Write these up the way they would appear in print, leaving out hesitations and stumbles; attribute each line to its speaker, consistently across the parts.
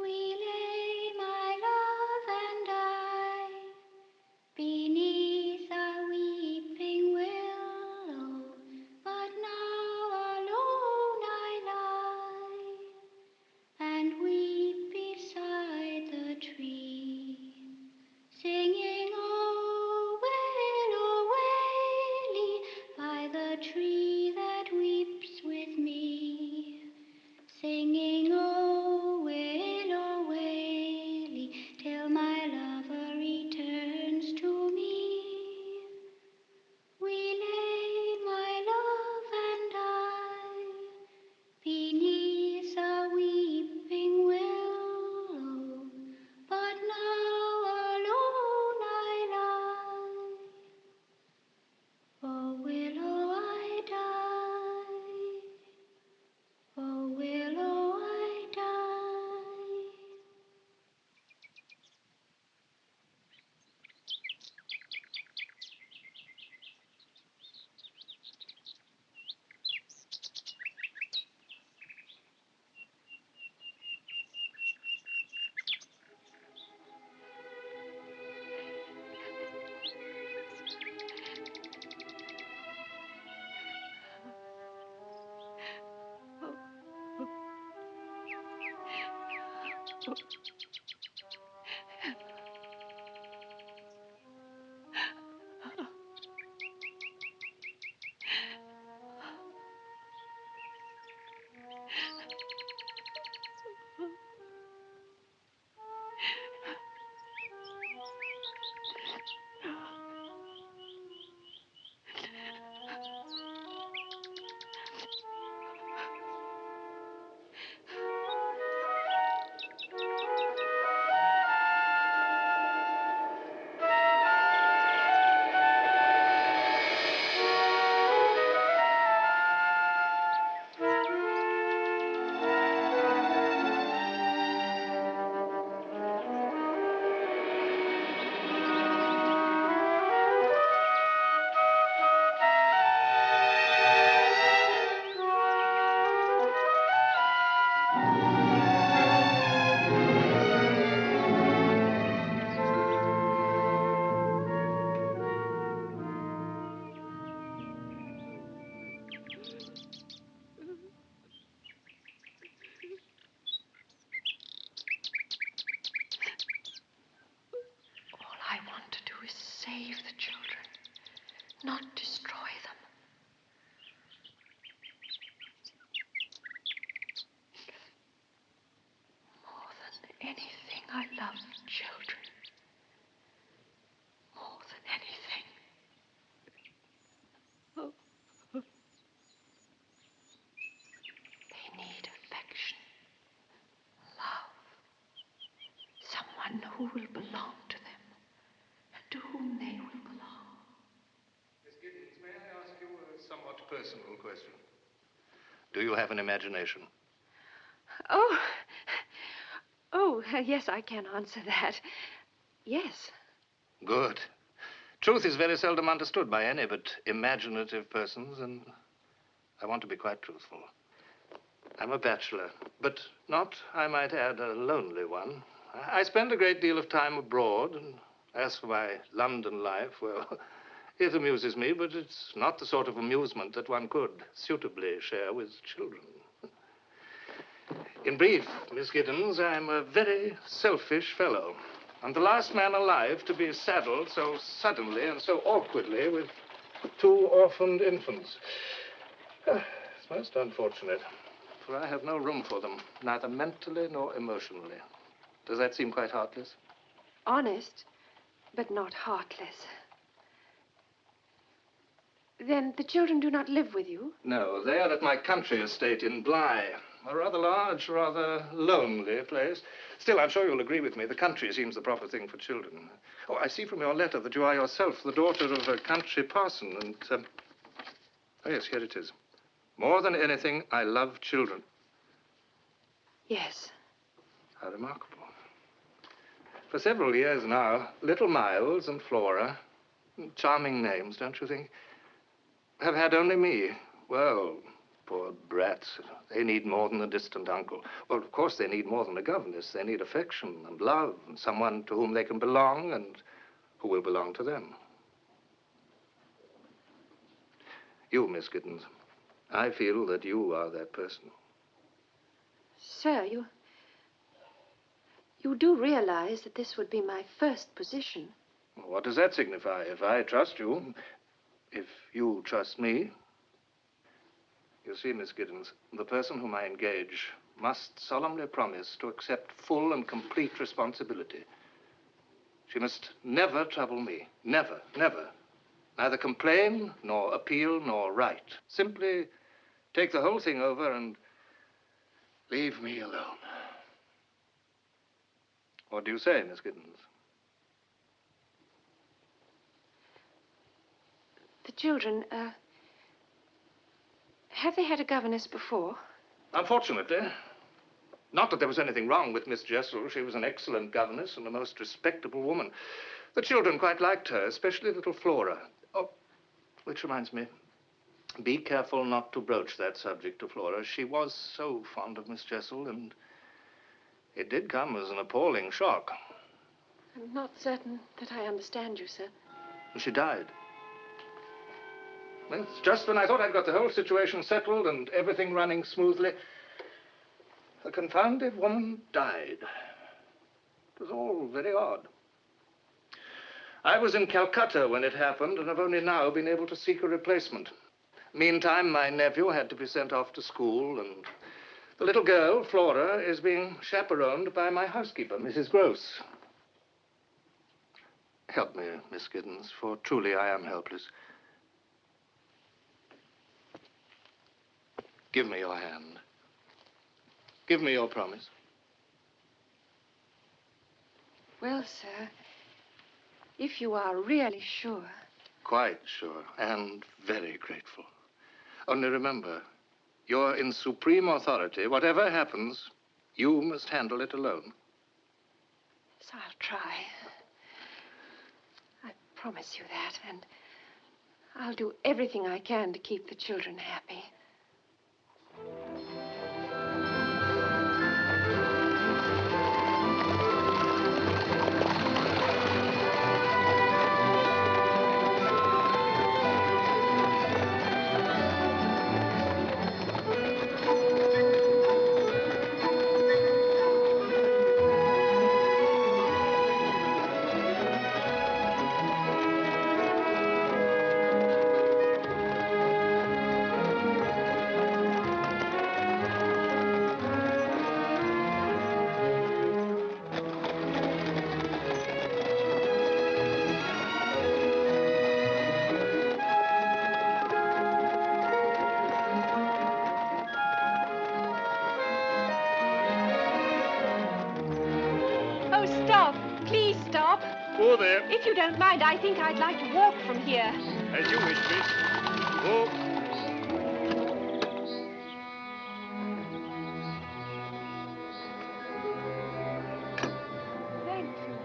Speaker 1: We lay, my love and I, beneath a weeping willow, but now alone I lie, and weep beside the tree, singing, oh, willow, waily, by the tree that weeps with me, singing, oh, willow, waily, till my lover returns to me. We lay, my love and I, beneath a weeping willow, but now alone I lie. Oh, willow, I die. Oh, willow, I die.
Speaker 2: All I want to do is save the children, not destroy them. More than anything, I love children. More than anything. They need affection, love, someone who will belong to them, and to whom they will belong.
Speaker 3: Miss Giddens, may I ask you a somewhat personal question? Do you have an imagination?
Speaker 2: Yes, I can answer that. Yes.
Speaker 3: Good. Truth is very seldom understood by any but imaginative persons, and I want to be quite truthful. I'm a bachelor, but not, I might add, a lonely one. I spend a great deal of time abroad, and as for my London life, well, it amuses me, but it's not the sort of amusement that one could suitably share with children. In brief, Miss Giddens, I'm a very selfish fellow. I'm the last man alive to be saddled so suddenly and so awkwardly with two orphaned infants. It's most unfortunate, for I have no room for them, neither mentally nor emotionally. Does that seem quite heartless?
Speaker 2: Honest, but not heartless. Then the children do not live with you?
Speaker 3: No, they are at my country estate in Bly. A rather large, rather lonely place. Still, I'm sure you'll agree with me. The country seems the proper thing for children. Oh, I see from your letter that you are yourself the daughter of a country parson, and, oh, yes, here it is. More than anything, I love children.
Speaker 2: Yes.
Speaker 3: How remarkable. For several years now, little Miles and Flora, charming names, don't you think, have had only me. Well, Poor brats. They need more than a distant uncle. Well, of course, they need more than a governess. They need affection and love and someone to whom they can belong and who will belong to them. You, Miss Giddens, I feel that you are that person.
Speaker 2: Sir, you do realize that this would be my first position.
Speaker 3: What does that signify? If I trust you, if you trust me. You see, Miss Giddens, the person whom I engage must solemnly promise to accept full and complete responsibility. She must never trouble me. Never, never. Neither complain, nor appeal, nor write. Simply take the whole thing over and leave me alone. What do you say, Miss Giddens?
Speaker 2: The children, have they had a governess before?
Speaker 3: Unfortunately. Not that there was anything wrong with Miss Jessel. She was an excellent governess and a most respectable woman. The children quite liked her, especially little Flora. Oh, which reminds me, be careful not to broach that subject to Flora. She was so fond of Miss Jessel, and it did come as an appalling shock.
Speaker 2: I'm not certain that I understand you, sir.
Speaker 3: She died. Well, it's just when I thought I'd got the whole situation settled and everything running smoothly, the confounded woman died. It was all very odd. I was in Calcutta when it happened, and I've only now been able to seek a replacement. Meantime, my nephew had to be sent off to school, and the little girl, Flora, is being chaperoned by my housekeeper, Mrs. Gross. Help me, Miss Giddens, for truly I am helpless. Give me your hand. Give me your promise.
Speaker 2: Well, sir, if you are really sure.
Speaker 3: Quite sure, and very grateful. Only remember, you're in supreme authority. Whatever happens, you must handle it alone.
Speaker 2: Yes, I'll try. I promise you that, and I'll do everything I can to keep the children happy. Oh, stop. Please stop.
Speaker 4: Oh, there.
Speaker 2: If you don't mind, I think I'd like to walk from here.
Speaker 4: As you wish, miss. Oh.
Speaker 2: Thank you.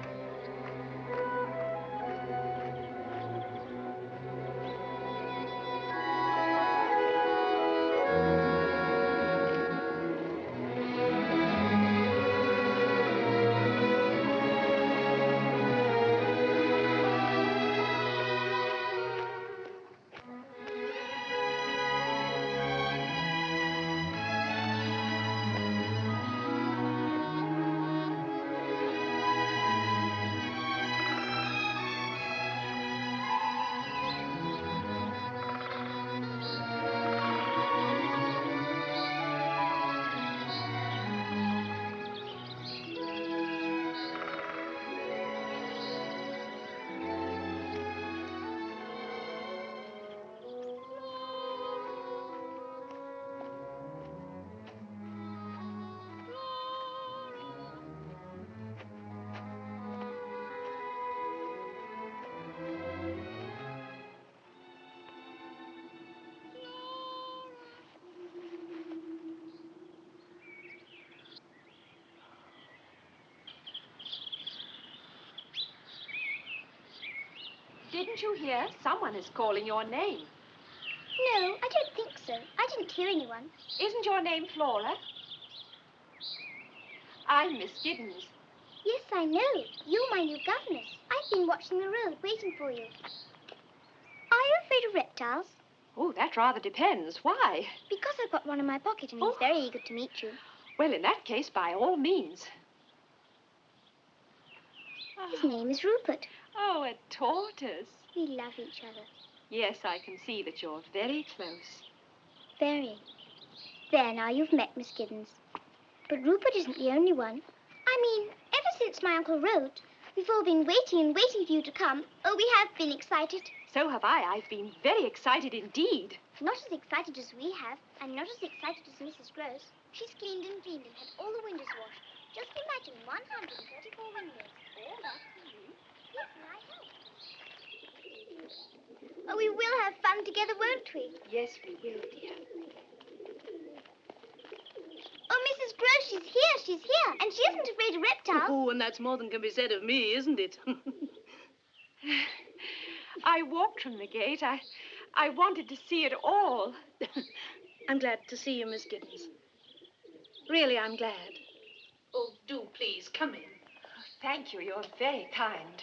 Speaker 2: Didn't you hear? Someone is calling your name.
Speaker 1: No, I don't think so. I didn't hear anyone.
Speaker 2: Isn't your name Flora? I'm Miss Giddens.
Speaker 1: Yes, I know. You're my new governess. I've been watching the road, waiting for you. Are you afraid of reptiles?
Speaker 2: Oh, that rather depends. Why?
Speaker 1: Because I've got one in my pocket and he's very eager to meet you.
Speaker 2: Well, in that case, by all means.
Speaker 1: His name is Rupert.
Speaker 2: Oh, a tortoise.
Speaker 1: We love each other.
Speaker 2: Yes, I can see that you're very close.
Speaker 1: Very. There, now you've met Miss Giddens. But Rupert isn't the only one. I mean, ever since my uncle wrote, we've all been waiting and waiting for you to come. Oh, we have been excited.
Speaker 2: So have I. I've been very excited indeed.
Speaker 1: Not as excited as we have, and not as excited as Mrs. Gross. She's cleaned and cleaned and had all the windows washed. Just imagine 134 windows. All that for you. Yes, and I helped. Oh, we will have fun together, won't we?
Speaker 2: Yes, we will, dear.
Speaker 1: Oh, Mrs. Gross, she's here. She's here. And she isn't afraid of reptiles.
Speaker 5: Oh, and that's more than can be said of me, isn't it?
Speaker 2: I walked from the gate. I wanted to see it all.
Speaker 5: I'm glad to see you, Miss Giddens. Really, I'm glad. Oh, do please come in.
Speaker 2: Thank you. You're very kind.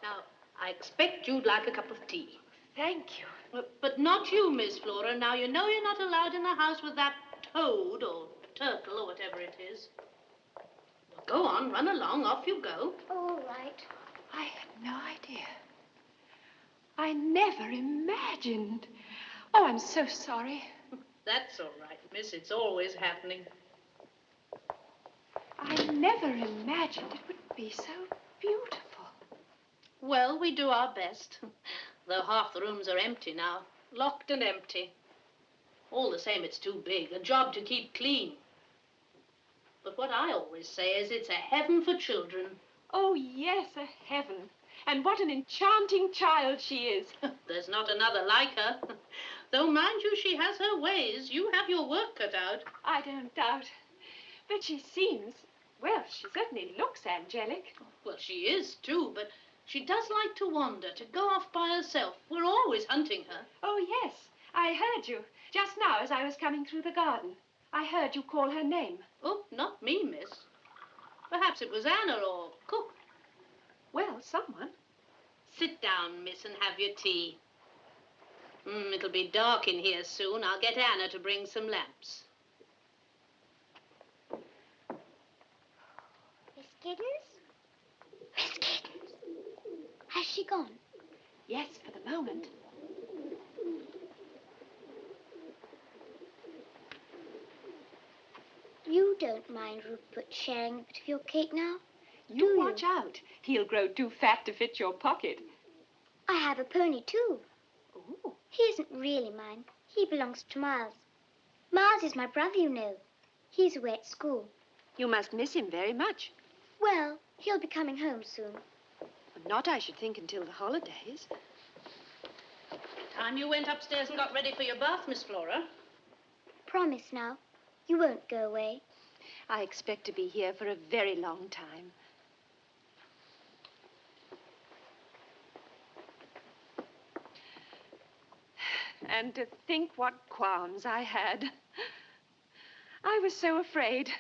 Speaker 5: Now, I expect you'd like a cup of tea.
Speaker 2: Thank you.
Speaker 5: But not you, Miss Flora. Now, you know you're not allowed in the house with that toad or turtle or whatever it is. Go on, run along, off you go.
Speaker 1: All right.
Speaker 2: I had no idea. I never imagined. Oh, I'm so sorry.
Speaker 5: That's all right, miss. It's always happening.
Speaker 2: I never imagined it would be so beautiful.
Speaker 5: Well, we do our best. Though half the rooms are empty now. Locked and empty. All the same, it's too big. A job to keep clean. But what I always say is it's a heaven for children.
Speaker 2: Oh, yes, a heaven. And what an enchanting child she is.
Speaker 5: There's not another like her. Though, mind you, she has her ways. You have your work cut out.
Speaker 2: I don't doubt. But she seems, well, she certainly looks angelic.
Speaker 5: Well, she is, too, but she does like to wander, to go off by herself. We're always hunting her.
Speaker 2: Oh, yes, I heard you just now as I was coming through the garden. I heard you call her name.
Speaker 5: Oh, not me, miss. Perhaps it was Anna or Cook.
Speaker 2: Well, someone.
Speaker 5: Sit down, miss, and have your tea. It'll be dark in here soon. I'll get Anna to bring some lamps.
Speaker 1: Miss Giddens? Miss Giddens. Has she gone?
Speaker 2: Yes, for the moment.
Speaker 1: You don't mind Rupert sharing a bit of your cake now?
Speaker 2: You watch out. He'll grow too fat to fit your pocket.
Speaker 1: I have a pony, too.
Speaker 2: Oh.
Speaker 1: He isn't really mine. He belongs to Miles. Miles is my brother, you know. He's away at school.
Speaker 2: You must miss him very much.
Speaker 1: Well, he'll be coming home soon.
Speaker 2: Not, I should think, until the holidays.
Speaker 5: Time you went upstairs and got ready for your bath, Miss Flora.
Speaker 1: Promise now. You won't go away.
Speaker 2: I expect to be here for a very long time. And to think what qualms I had. I was so afraid.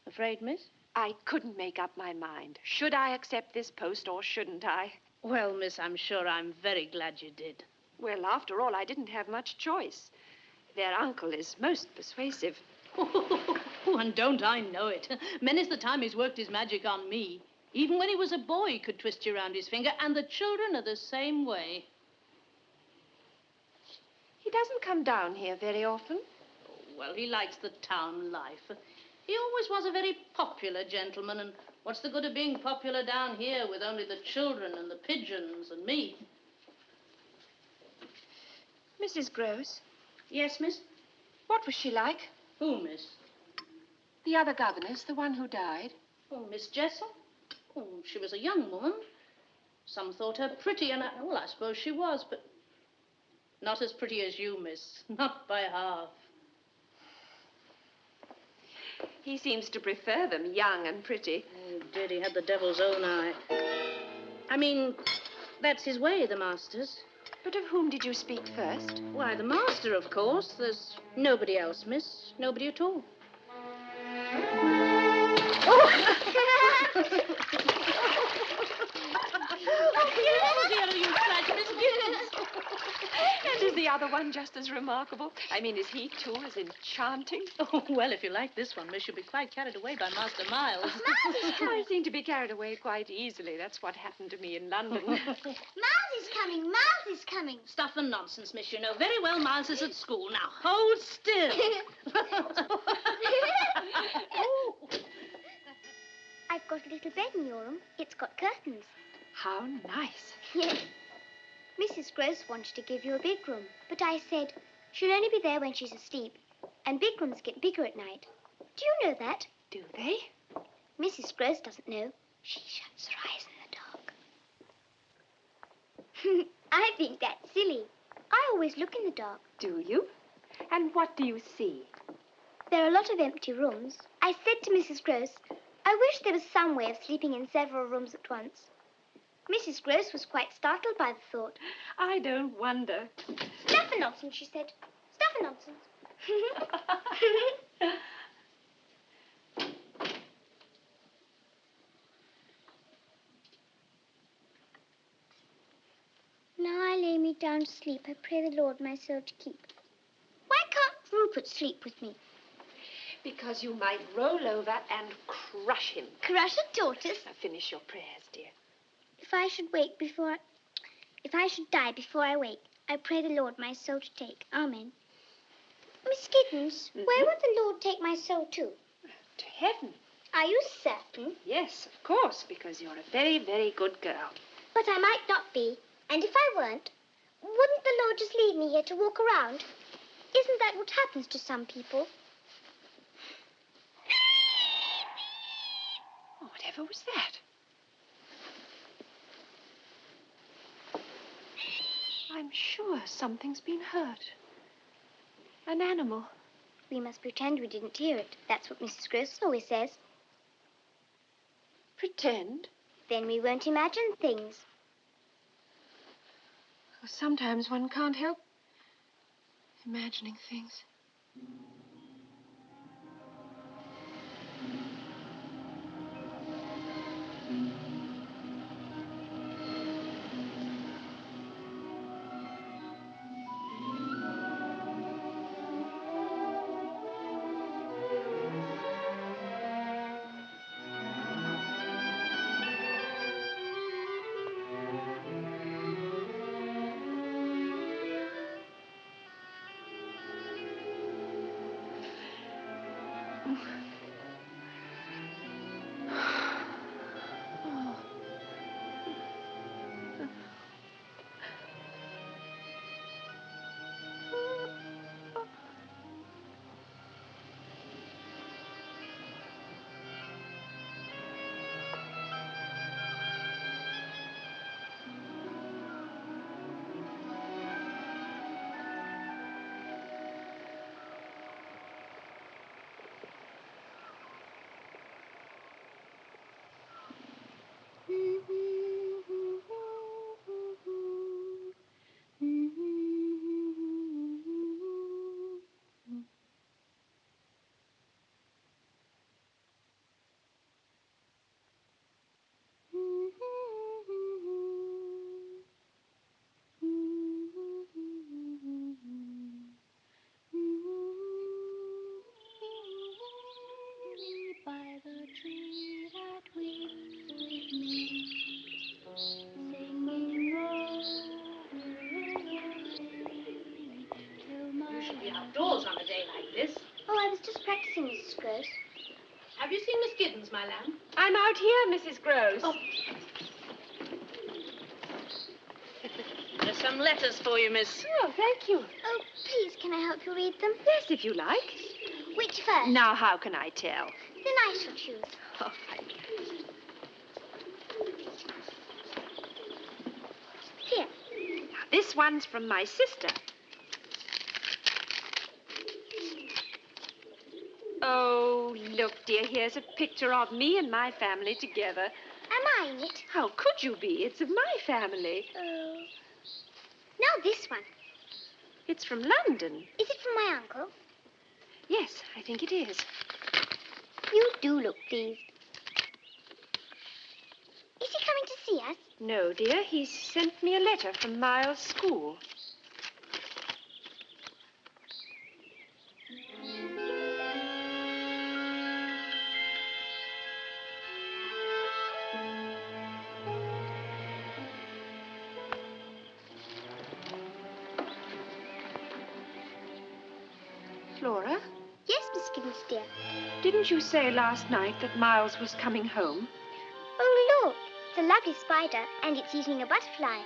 Speaker 5: Afraid, miss?
Speaker 2: I couldn't make up my mind. Should I accept this post or shouldn't I?
Speaker 5: Well, miss, I'm sure I'm very glad you did.
Speaker 2: Well, after all, I didn't have much choice. Their uncle is most persuasive.
Speaker 5: Oh, and don't I know it. Many's the time he's worked his magic on me. Even when he was a boy, he could twist you around his finger, and the children are the same way.
Speaker 2: He doesn't come down here very often.
Speaker 5: Oh, well, he likes the town life. He always was a very popular gentleman, and what's the good of being popular down here with only the children and the pigeons and me?
Speaker 2: Mrs. Gross,
Speaker 5: Yes, miss?
Speaker 2: what was she like?
Speaker 5: Who, miss?
Speaker 2: The other governess, the one who died.
Speaker 5: Oh, Miss Jessel? Oh, she was a young woman. Some thought her pretty, and well, I suppose she was, but not as pretty as you, miss. Not by half.
Speaker 2: He seems to prefer them young and pretty.
Speaker 5: Oh, did he had the devil's own eye. I mean, that's his way, the master's.
Speaker 2: But of whom did you speak first?
Speaker 5: Why, the master, of course. There's nobody else, miss. Nobody at all. Oh, dear, you such Miss
Speaker 2: And is the other one just as remarkable? I mean, is he, too, as enchanting?
Speaker 5: Oh, well, if you like this one, miss, you'll be quite carried away by Master Miles.
Speaker 2: I seem to be carried away quite easily. That's what happened to me in London.
Speaker 1: Miles is coming. Miles is coming.
Speaker 5: Stuff and nonsense, miss. You know very well Miles is at school. Now, hold still. Oh.
Speaker 1: I've got a little bed in your room. It's got curtains.
Speaker 2: How nice.
Speaker 1: Yes. Mrs. Gross wanted to give you a big room, but I said she'll only be there when she's asleep, and big rooms get bigger at night. Do you know that?
Speaker 2: Do they?
Speaker 1: Mrs. Gross doesn't know. She shuts her eyes in the dark. I think that's silly. I always look in the dark.
Speaker 2: Do you? And what do you see?
Speaker 1: There are a lot of empty rooms. I said to Mrs. Gross, I wish there was some way of sleeping in several rooms at once. Mrs. Gross was quite startled by the thought.
Speaker 2: I don't wonder.
Speaker 1: Stuff and nonsense, she said. Stuff and nonsense. Now I lay me down to sleep. I pray the Lord my soul to keep. Why can't Rupert sleep with me?
Speaker 2: Because you might roll over and crush him.
Speaker 1: Crush a tortoise?
Speaker 2: Now finish your prayers, dear.
Speaker 1: If I should die before I wake, I pray the Lord my soul to take. Amen. Miss Giddens, where would the Lord take my soul to?
Speaker 2: To heaven.
Speaker 1: Are you certain?
Speaker 2: Yes, of course, because you're a very, very good girl.
Speaker 1: But I might not be. And if I weren't, wouldn't the Lord just leave me here to walk around? Isn't that what happens to some people?
Speaker 2: Oh, whatever was that? I'm sure something's been hurt. An animal.
Speaker 1: We must pretend we didn't hear it. That's what Mrs. Gross always says.
Speaker 2: Pretend?
Speaker 1: Then we won't imagine things.
Speaker 2: Oh, sometimes one can't help imagining things.
Speaker 5: You should be outdoors on a day like this.
Speaker 1: Oh, I was just practicing, Mrs. Gross.
Speaker 5: Have you seen Miss Giddens, my lamb?
Speaker 2: I'm out here, Mrs. Gross.
Speaker 5: Oh. There's some letters for you, miss.
Speaker 2: Oh, thank you.
Speaker 1: Oh, please, can I help you read them?
Speaker 2: Yes, if you like.
Speaker 1: Which first?
Speaker 2: Now, how can I tell?
Speaker 1: Then I shall choose.
Speaker 2: Oh, thank you.
Speaker 1: Here.
Speaker 2: Now, this one's from my sister. Oh, Look, dear, here's a picture of me and my family together.
Speaker 1: Am I in it?
Speaker 2: How could you be? It's of my family.
Speaker 1: Oh. Now this one.
Speaker 2: It's from London.
Speaker 1: Is it from my uncle?
Speaker 2: Yes, I think it is.
Speaker 1: You do look pleased. Is he coming to see us?
Speaker 2: No, dear, he's sent me a letter from Miles' school. Flora,
Speaker 1: Yes, Miss Gibbons, dear.
Speaker 2: didn't you say last night that Miles was coming home?
Speaker 1: Oh, look. It's a lovely spider, and it's eating a butterfly.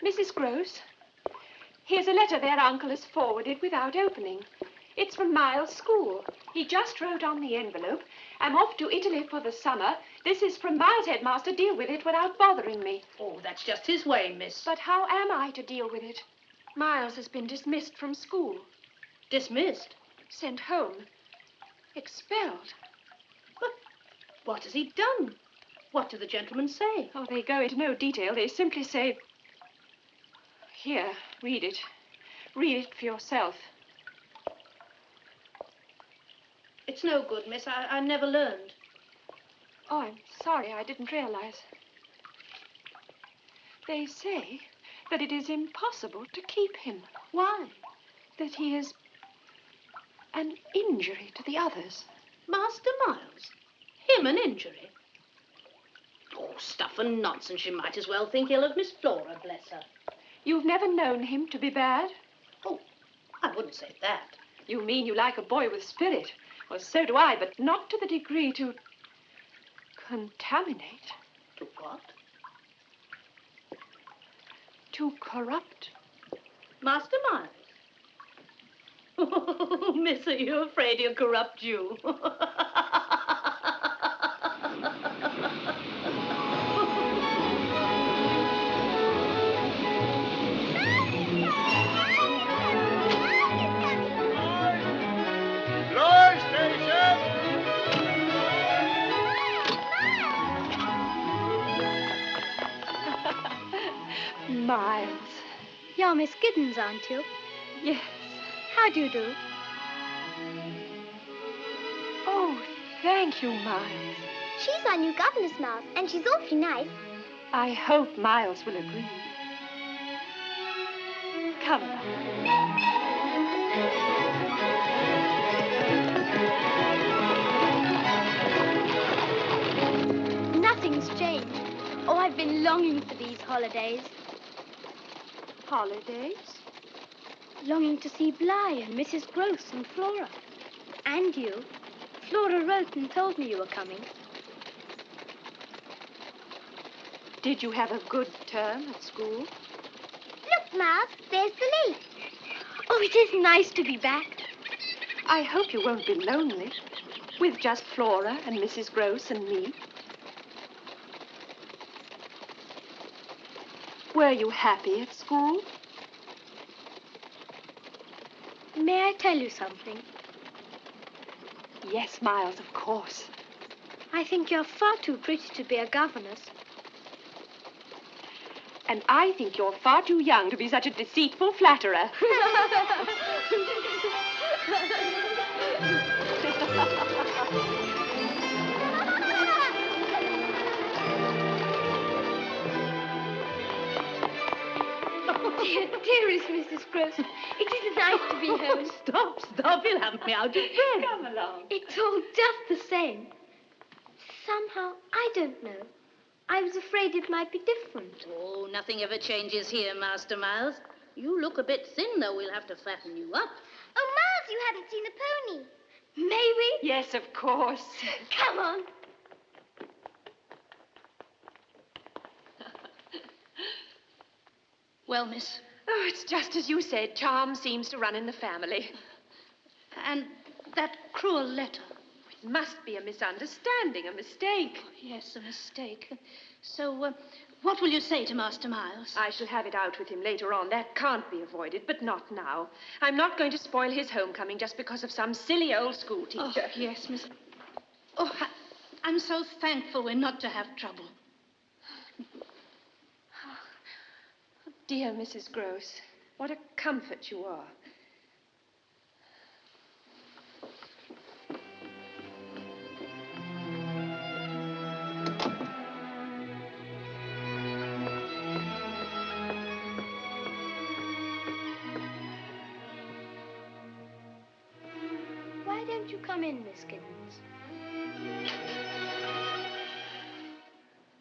Speaker 2: Mrs. Gross, here's a letter their uncle has forwarded without opening. It's from Miles' school. He just wrote on the envelope, "I'm off to Italy for the summer. This is from Miles' headmaster. Deal with it without bothering me."
Speaker 5: Oh, that's just his way, miss.
Speaker 2: But how am I to deal with it? Miles has been dismissed from school,
Speaker 5: Dismissed?
Speaker 2: sent home, expelled.
Speaker 5: But what has he done? What do the gentlemen say?
Speaker 2: Oh, they go into no detail. They simply say, "Here, read it. Read it for yourself."
Speaker 5: It's no good, miss. I never learned.
Speaker 2: Oh, I'm sorry. I didn't realize. They say that it is impossible to keep him.
Speaker 5: Why?
Speaker 2: That he is an injury to the others.
Speaker 5: Master Miles? Him an injury? Oh, stuff and nonsense. You might as well think ill of Miss Flora, bless her.
Speaker 2: You've never known him to be bad?
Speaker 5: Oh, I wouldn't say that.
Speaker 2: You mean you like a boy with spirit? Well, so do I, but not to the degree to contaminate,
Speaker 5: To what?
Speaker 2: to corrupt.
Speaker 5: Master Miles? Oh, miss, are you afraid he'll corrupt you?
Speaker 4: Glory station!
Speaker 2: Miles.
Speaker 1: You're Miss Giddens, aren't you?
Speaker 2: Yes.
Speaker 1: How do you do?
Speaker 2: Oh, thank you, Miles.
Speaker 1: She's our new governess, Miles, and she's awfully nice.
Speaker 2: I hope Miles will agree. Come along.
Speaker 1: Nothing's changed. Oh, I've been longing for these holidays.
Speaker 2: Holidays?
Speaker 1: Longing to see Bly and Mrs. Gross and Flora. And you. Flora wrote and told me you were coming.
Speaker 2: Did you have a good term at school?
Speaker 1: Look, Miles, there's the lake. Oh, it is nice to be back.
Speaker 2: I hope you won't be lonely, with just Flora and Mrs. Gross and me. Were you happy at school?
Speaker 1: May I tell you something?
Speaker 2: Yes, Miles, of course.
Speaker 1: I think you're far too pretty to be a governess.
Speaker 2: And I think you're far too young to be such a deceitful flatterer.
Speaker 1: Dearest Mrs. Gross, it is nice to be home.
Speaker 5: Stop. You'll have me out of breath.
Speaker 2: Come along.
Speaker 1: It's all just the same. Somehow, I don't know. I was afraid it might be different.
Speaker 5: Oh, nothing ever changes here, Master Miles. You look a bit thin, though. We'll have to fatten you up.
Speaker 1: Oh, Miles, you haven't seen the pony. May we?
Speaker 2: Yes, of course.
Speaker 1: Come on.
Speaker 5: Well, miss,
Speaker 2: Oh, it's just as you said. Charm seems to run in the family.
Speaker 5: and that cruel letter.
Speaker 2: must be a misunderstanding, a mistake.
Speaker 5: Oh, yes, a mistake. So, what will you say to Master Miles?
Speaker 2: I shall have it out with him later on. That can't be avoided, but not now. I'm not going to spoil his homecoming just because of some silly old school teacher.
Speaker 5: Oh, yes, Miss... Oh, I'm so thankful we're not to have trouble.
Speaker 2: Dear Mrs. Gross, what a comfort you are.
Speaker 1: Why don't you come in, Miss Giddens?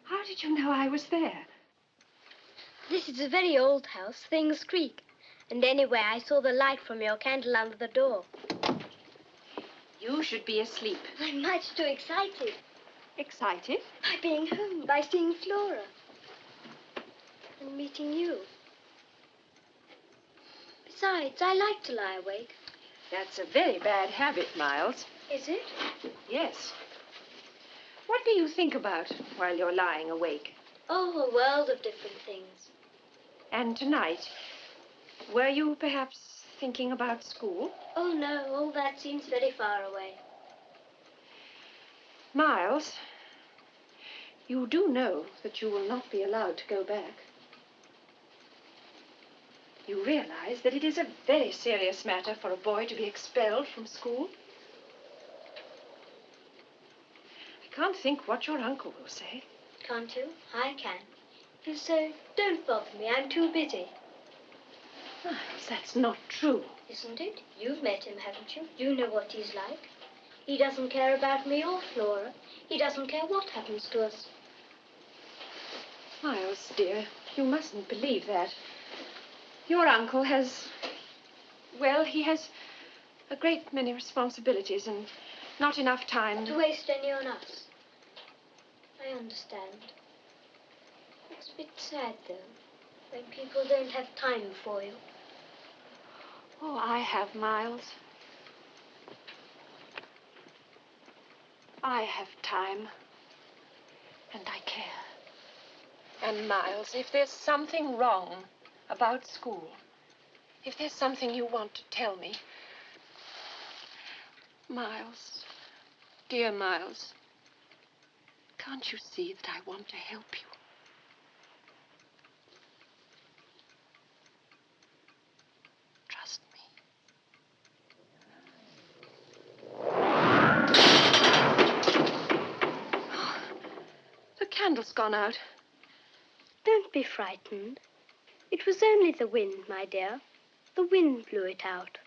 Speaker 2: How did you know I was there?
Speaker 6: This is a very old house. Things creak. And anyway, I saw the light from your candle under the door.
Speaker 2: You should be asleep.
Speaker 6: I'm much too excited.
Speaker 2: Excited?
Speaker 6: By being home, by seeing Flora. And meeting you. Besides, I like to lie awake.
Speaker 2: That's a very bad habit, Miles.
Speaker 6: Is it?
Speaker 2: Yes. What do you think about while you're lying awake?
Speaker 6: Oh, a world of different things.
Speaker 2: And tonight, were you perhaps thinking about school?
Speaker 6: Oh, no, all that seems very far away.
Speaker 2: Miles, you do know that you will not be allowed to go back. You realize that it is a very serious matter for a boy to be expelled from school? I can't think what your uncle will say.
Speaker 6: Can't you? I can. You say, don't bother me, I'm too busy.
Speaker 2: Miles, that's not true.
Speaker 6: Isn't it? You've met him, haven't you? You know what he's like. He doesn't care about me or Flora. He doesn't care what happens to us.
Speaker 2: Miles, dear, you mustn't believe that. Your uncle has... Well, he has a great many responsibilities and not enough time
Speaker 6: To waste any on us. I understand. It's a bit sad, though, when people don't have time for you.
Speaker 2: Oh, I have, Miles. I have time. And I care. And, Miles, if there's something wrong about school, if there's something you want to tell me, Miles, dear Miles, can't you see that I want to help you? Trust me. The candle's gone out.
Speaker 6: Don't be frightened. It was only the wind, my dear. The wind blew it out.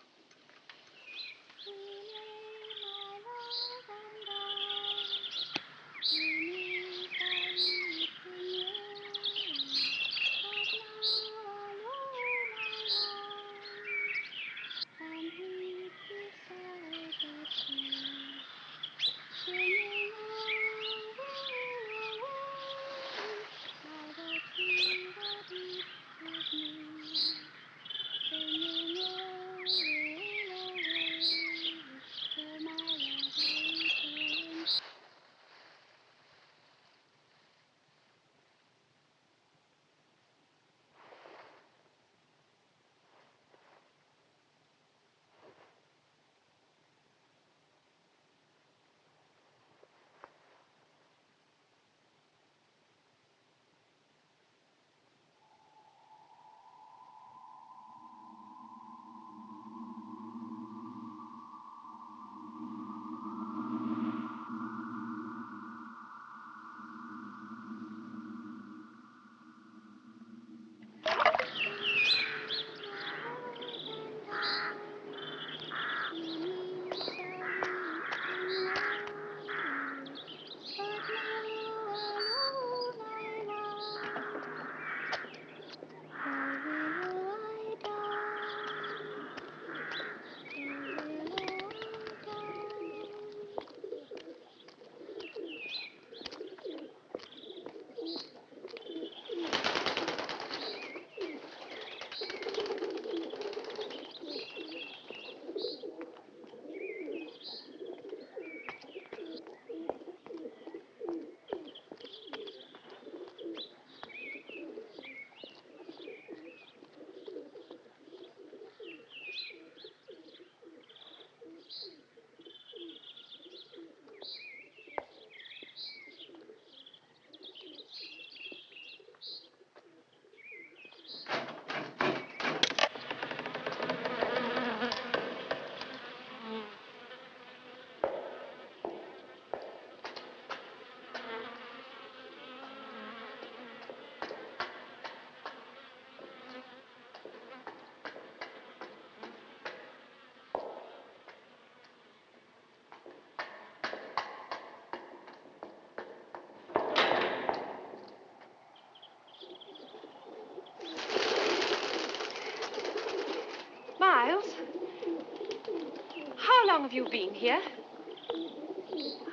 Speaker 2: have you been here?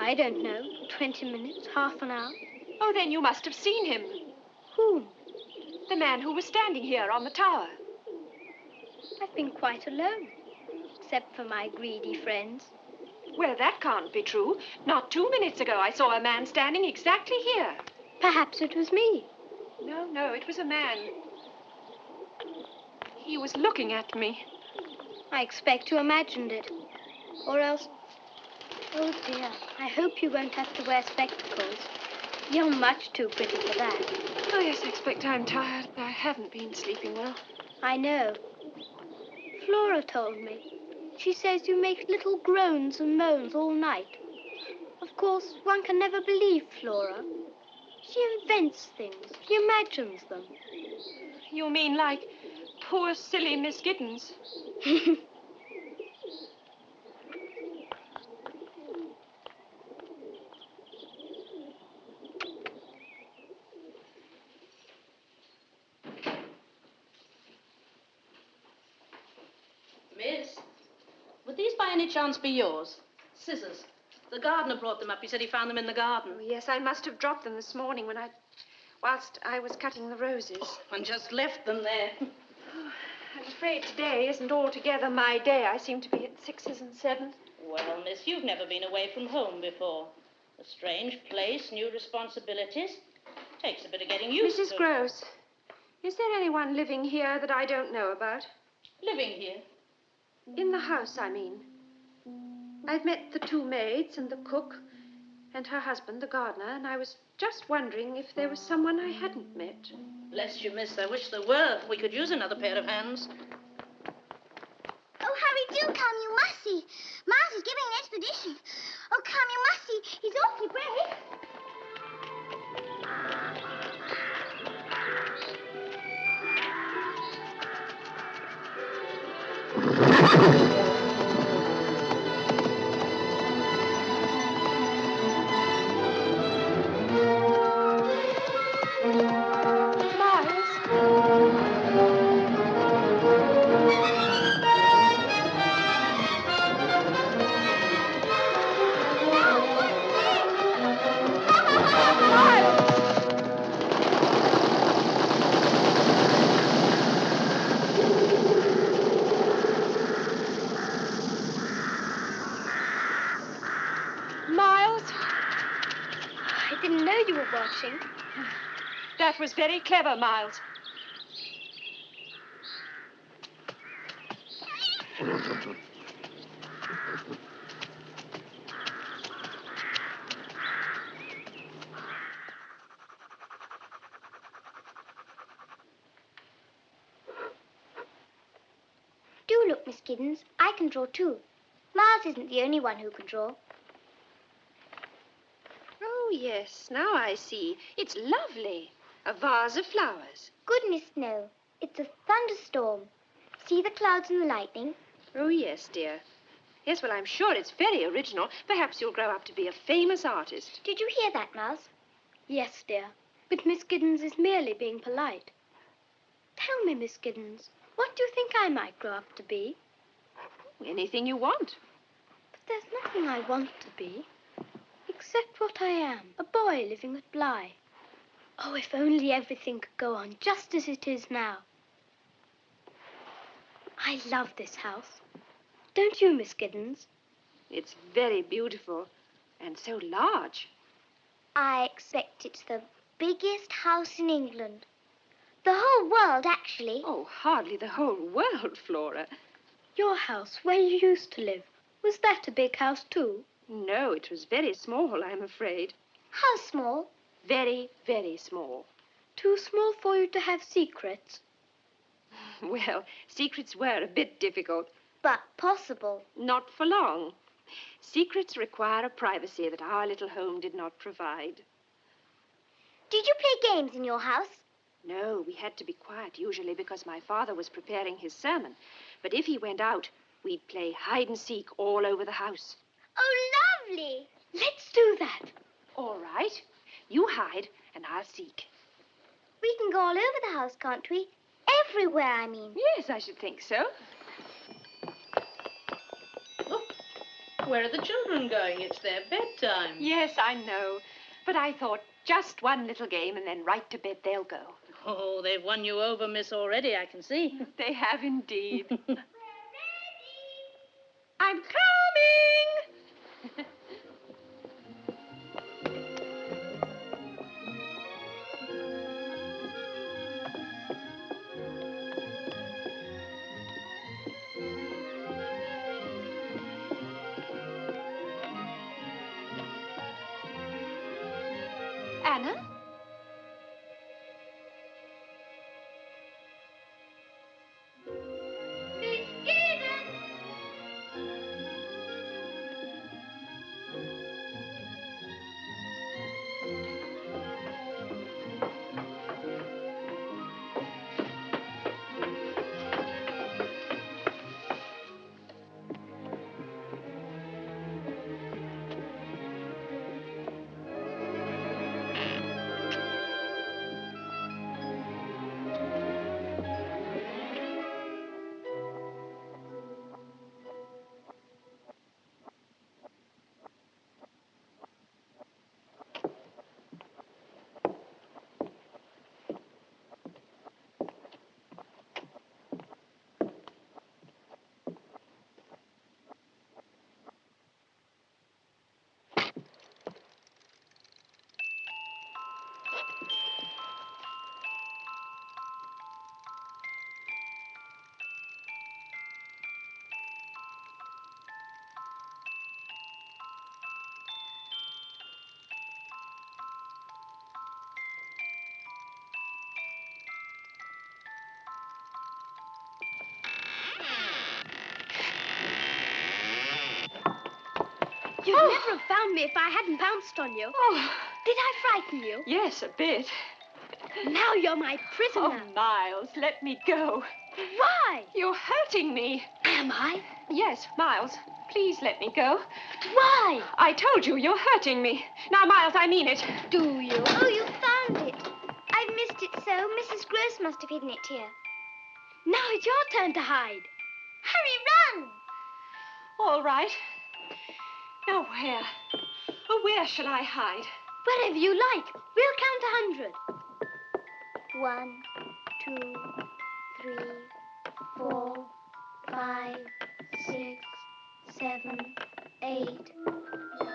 Speaker 6: I don't know. 20 minutes, half an hour.
Speaker 2: Oh, then you must have seen him.
Speaker 6: Whom?
Speaker 2: The man who was standing here on the tower.
Speaker 6: I've been quite alone, except for my greedy friends.
Speaker 2: Well, that can't be true. Not 2 minutes ago, I saw a man standing exactly here.
Speaker 6: Perhaps it was me.
Speaker 2: No, it was a man. He was looking at me.
Speaker 6: I expect you imagined it. Or else... Oh, dear. I hope you won't have to wear spectacles. You're much too pretty for that.
Speaker 2: Oh, yes, I expect I'm tired. I haven't been sleeping well.
Speaker 6: I know. Flora told me. She says you make little groans and moans all night. Of course, one can never believe Flora. She invents things. She imagines them.
Speaker 2: You mean like poor, silly Miss Giddens?
Speaker 5: Miss, would these by any chance be yours? Scissors. The gardener brought them up. He said he found them in the garden.
Speaker 2: Oh, yes, I must have dropped them this morning whilst I was cutting the roses.
Speaker 5: And just left them there.
Speaker 2: I'm afraid today isn't altogether my day. I seem to be at 6s and 7s.
Speaker 5: Well, miss, you've never been away from home before. A strange place, new responsibilities. Takes a bit of getting used to.
Speaker 2: Mrs. Gross, is there anyone living here that I don't know about?
Speaker 5: Living here?
Speaker 2: In the house, I mean. I've met the 2 maids and the cook and her husband, the gardener, and I was just wondering if there was someone I hadn't met.
Speaker 5: Bless you, miss, I wish there were. We could use another pair of hands.
Speaker 1: Oh, hurry, do come, you must see. Miles is giving an expedition. Oh, come, you must see. He's awfully brave.
Speaker 2: Miles?
Speaker 6: I didn't know you were watching.
Speaker 2: That was very clever, Miles.
Speaker 1: Do look, Miss Giddens. I can draw too. Miles isn't the only one who can draw.
Speaker 2: Oh, yes, now I see. It's lovely. A vase of flowers.
Speaker 1: Goodness, no. It's a thunderstorm. See the clouds and the lightning?
Speaker 2: Oh, yes, dear. Yes, well, I'm sure it's very original. Perhaps you'll grow up to be a famous artist.
Speaker 1: Did you hear that, Miles?
Speaker 6: Yes, dear. But Miss Giddens is merely being polite. Tell me, Miss Giddens, what do you think I might grow up to be?
Speaker 2: Anything you want.
Speaker 6: But there's nothing I want to be, except what I am, a boy living at Bly. Oh, if only everything could go on just as it is now. I love this house. Don't you, Miss Giddens?
Speaker 2: It's very beautiful and so large.
Speaker 1: I expect it's the biggest house in England. The whole world, actually.
Speaker 2: Oh, hardly the whole world, Flora.
Speaker 6: Your house, where you used to live, was that a big house too?
Speaker 2: No, it was very small, I'm afraid.
Speaker 1: How small?
Speaker 2: Very, very small.
Speaker 6: Too small for you to have secrets?
Speaker 2: Well, secrets were a bit difficult.
Speaker 1: But possible.
Speaker 2: Not for long. Secrets require a privacy that our little home did not provide.
Speaker 1: Did you play games in your house?
Speaker 2: No, we had to be quiet usually because my father was preparing his sermon. But if he went out, we'd play hide and seek all over the house.
Speaker 1: Oh, lovely.
Speaker 6: Let's do that.
Speaker 2: All right. You hide and I'll seek.
Speaker 1: We can go all over the house, can't we? Everywhere, I mean.
Speaker 2: Yes, I should think so.
Speaker 5: Where are the children going? It's their bedtime.
Speaker 2: Yes, I know. But I thought just one little game and then right to bed they'll go.
Speaker 5: Oh, they've won you over, miss, already, I can see.
Speaker 2: They have indeed. I'm coming! Anna?
Speaker 1: Miss Giddens!
Speaker 6: You'd never have found me if I hadn't pounced on you.
Speaker 2: Oh,
Speaker 6: Did I frighten you?
Speaker 2: yes, a bit.
Speaker 6: Now you're my prisoner.
Speaker 2: Oh, Miles, let me go.
Speaker 6: Why?
Speaker 2: You're hurting me.
Speaker 6: Am I?
Speaker 2: Yes, Miles, please let me go.
Speaker 6: Why?
Speaker 2: I told you, you're hurting me. Now, Miles, I mean it.
Speaker 6: Do you?
Speaker 1: Oh, you found it. I've missed it so. Mrs. Gross must have hidden it here.
Speaker 6: Now it's your turn to hide.
Speaker 1: Hurry, run!
Speaker 2: All right. Now, where? Oh, where shall I hide?
Speaker 6: Wherever you like. We'll count 100.
Speaker 1: 1, 2, 3, 4, 5, 6, 7, 8, 9,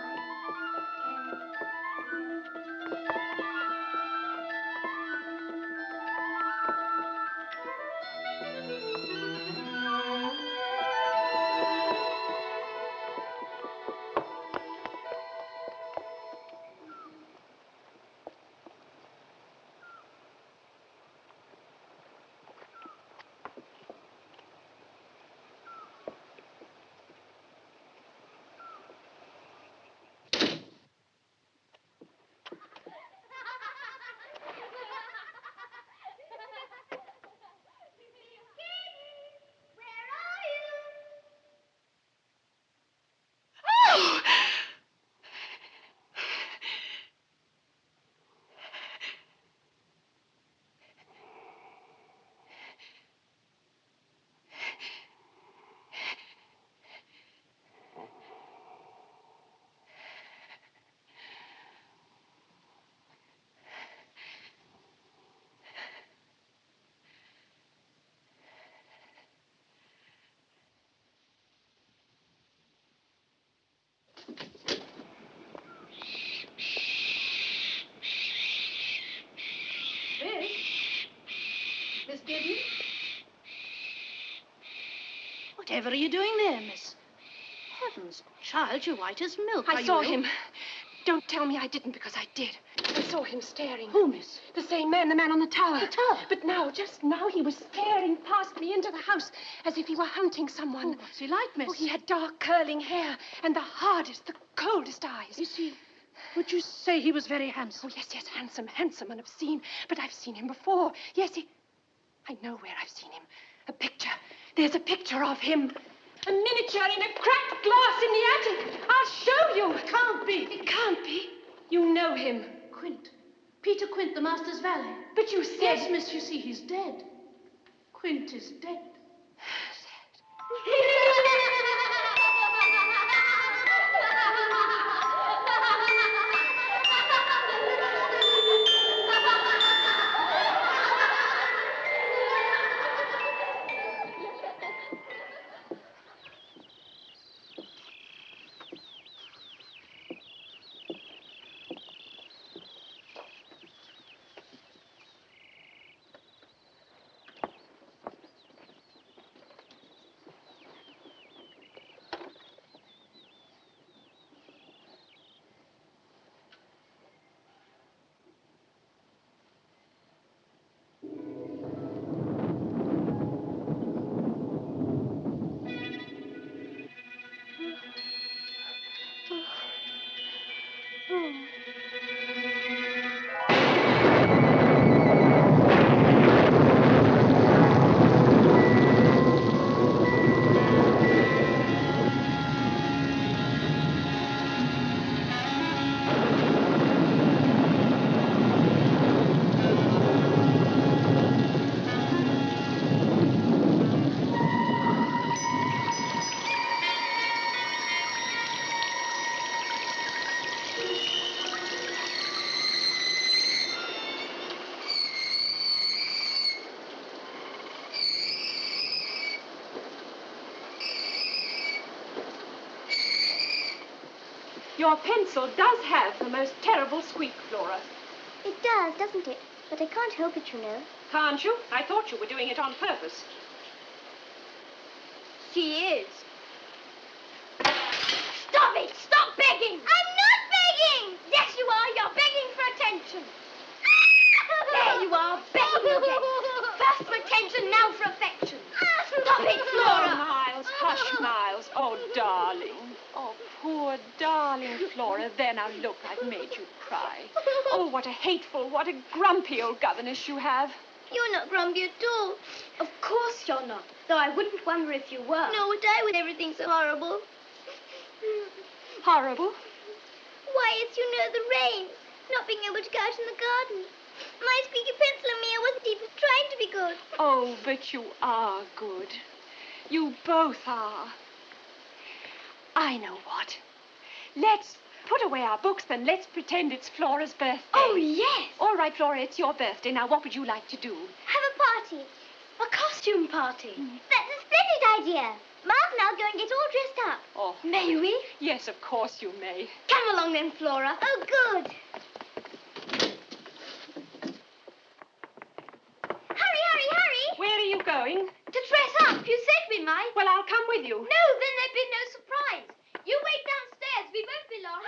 Speaker 1: 10.
Speaker 5: Miss Giddens? Whatever are you doing there, miss? Heavens, child, you're white as milk.
Speaker 2: I saw him. Don't tell me I didn't, because I did. I saw him staring.
Speaker 5: Who, miss?
Speaker 2: The same man, the man on the tower.
Speaker 5: The tower?
Speaker 2: But now, just now, he was staring past me into the house as if he were hunting someone.
Speaker 5: Oh, what's he like, miss?
Speaker 2: Oh, he had dark curling hair and the hardest, the coldest eyes.
Speaker 5: Is he... Would you say he was very handsome?
Speaker 2: Oh, yes, yes, handsome, handsome and obscene. But I've seen him before. Yes, I know where I've seen him. A picture. There's a picture of him. A miniature in a cracked glass in the attic. I'll show you.
Speaker 5: It can't be.
Speaker 2: It can't be. You know him.
Speaker 5: Quint. Peter Quint, the master's valet.
Speaker 2: But you said...
Speaker 5: Yes, miss, you see, he's dead. Quint is dead.
Speaker 2: Your pencil does have the most terrible squeak, Flora.
Speaker 1: It does, doesn't it? But I can't help it, you know.
Speaker 2: Can't you? I thought you were doing it on purpose.
Speaker 6: She is.
Speaker 1: Stop it! Stop begging! I'm not begging! Yes, you are. You're begging for attention. There you are, begging again. First for attention, now for affection. Stop it,
Speaker 2: Oh,
Speaker 1: Flora!
Speaker 2: Miles, hush, Miles. Oh, darling. Oh, poor darling Flora. There, now look, I've made you cry. Oh, what a hateful, what a grumpy old governess you have.
Speaker 1: You're not grumpy at all.
Speaker 6: Of course you're not. Though I wouldn't wonder if you were.
Speaker 1: No, would I with everything so horrible?
Speaker 2: Horrible.
Speaker 1: Why, it's, the rain. Not being able to go out in the garden. My squeaky pencil and me, I wasn't even trying to be good.
Speaker 2: Oh, but you are good. You both are. I know what. Let's put away our books, then let's pretend it's Flora's birthday.
Speaker 1: Oh, yes.
Speaker 2: All right, Flora, it's your birthday. Now, what would you like to do?
Speaker 1: Have a party.
Speaker 6: A costume party.
Speaker 1: That's a splendid idea. Miles and I'll go and get all dressed up.
Speaker 2: Oh,
Speaker 6: May we?
Speaker 2: yes, of course you may.
Speaker 6: Come along then, Flora.
Speaker 1: Oh, good. Hurry.
Speaker 2: Where are you going?
Speaker 6: To dress up. You said we might.
Speaker 2: Well, I'll come with you.
Speaker 1: No, then there'd be no surprise. You wait downstairs. We won't be long.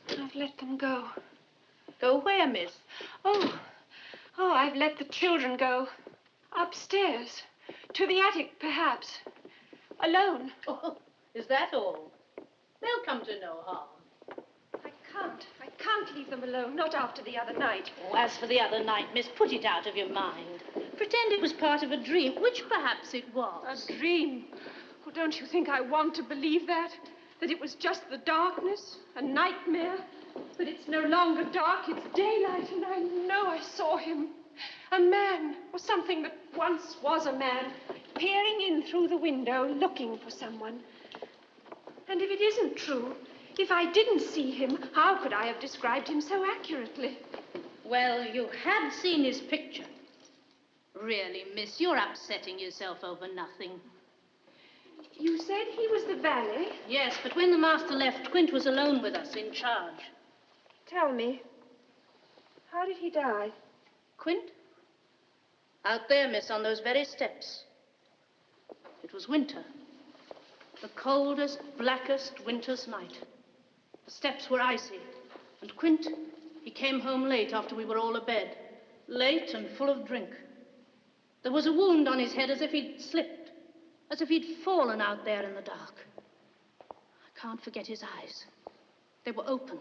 Speaker 1: Hurry.
Speaker 2: I've let them go.
Speaker 5: Go where, miss?
Speaker 2: Oh, I've let the children go. Upstairs. To the attic, perhaps. Alone.
Speaker 5: Oh, is that all? They'll come to no harm.
Speaker 2: I can't leave them alone, not after the other night.
Speaker 5: Oh, as for the other night, miss, put it out of your mind. Pretend it was part of a dream, which perhaps it was.
Speaker 2: A dream. Oh, don't you think I want to believe that? That it was just the darkness, a nightmare? But it's no longer dark, it's daylight, and I know I saw him. A man, or something that once was a man, peering in through the window, looking for someone. And if it isn't true, if I didn't see him, how could I have described him so accurately?
Speaker 5: Well, you had seen his picture. Really, miss, you're upsetting yourself over nothing.
Speaker 2: You said he was the valet?
Speaker 5: Yes, but when the master left, Quint was alone with us, in charge.
Speaker 2: Tell me, how did he die?
Speaker 5: Quint? Out there, miss, on those very steps. It was winter. The coldest, blackest winter's night. The steps were icy. And Quint, he came home late after we were all abed. Late and full of drink. There was a wound on his head as if he'd slipped. As if he'd fallen out there in the dark. I can't forget his eyes. They were open.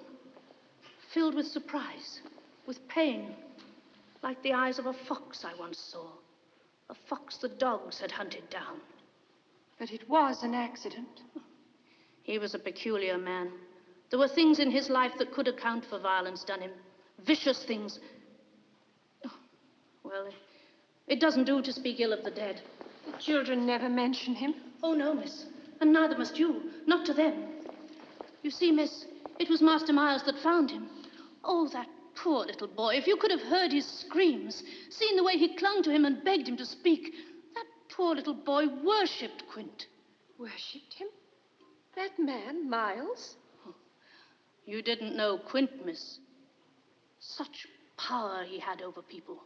Speaker 5: Filled with surprise. With pain. Like the eyes of a fox I once saw. A fox the dogs had hunted down.
Speaker 2: But it was an accident.
Speaker 5: He was a peculiar man. There were things in his life that could account for violence done him. Vicious things. Well, it doesn't do to speak ill of the dead.
Speaker 2: The children never mention him.
Speaker 5: Oh, no, miss. And neither must you. Not to them. You see, miss, it was Master Miles that found him. Oh, that poor little boy. If you could have heard his screams, seen the way he clung to him and begged him to speak. That poor little boy worshipped Quint.
Speaker 2: Worshipped him? That man, Miles?
Speaker 5: You didn't know Quint, miss. Such power he had over people.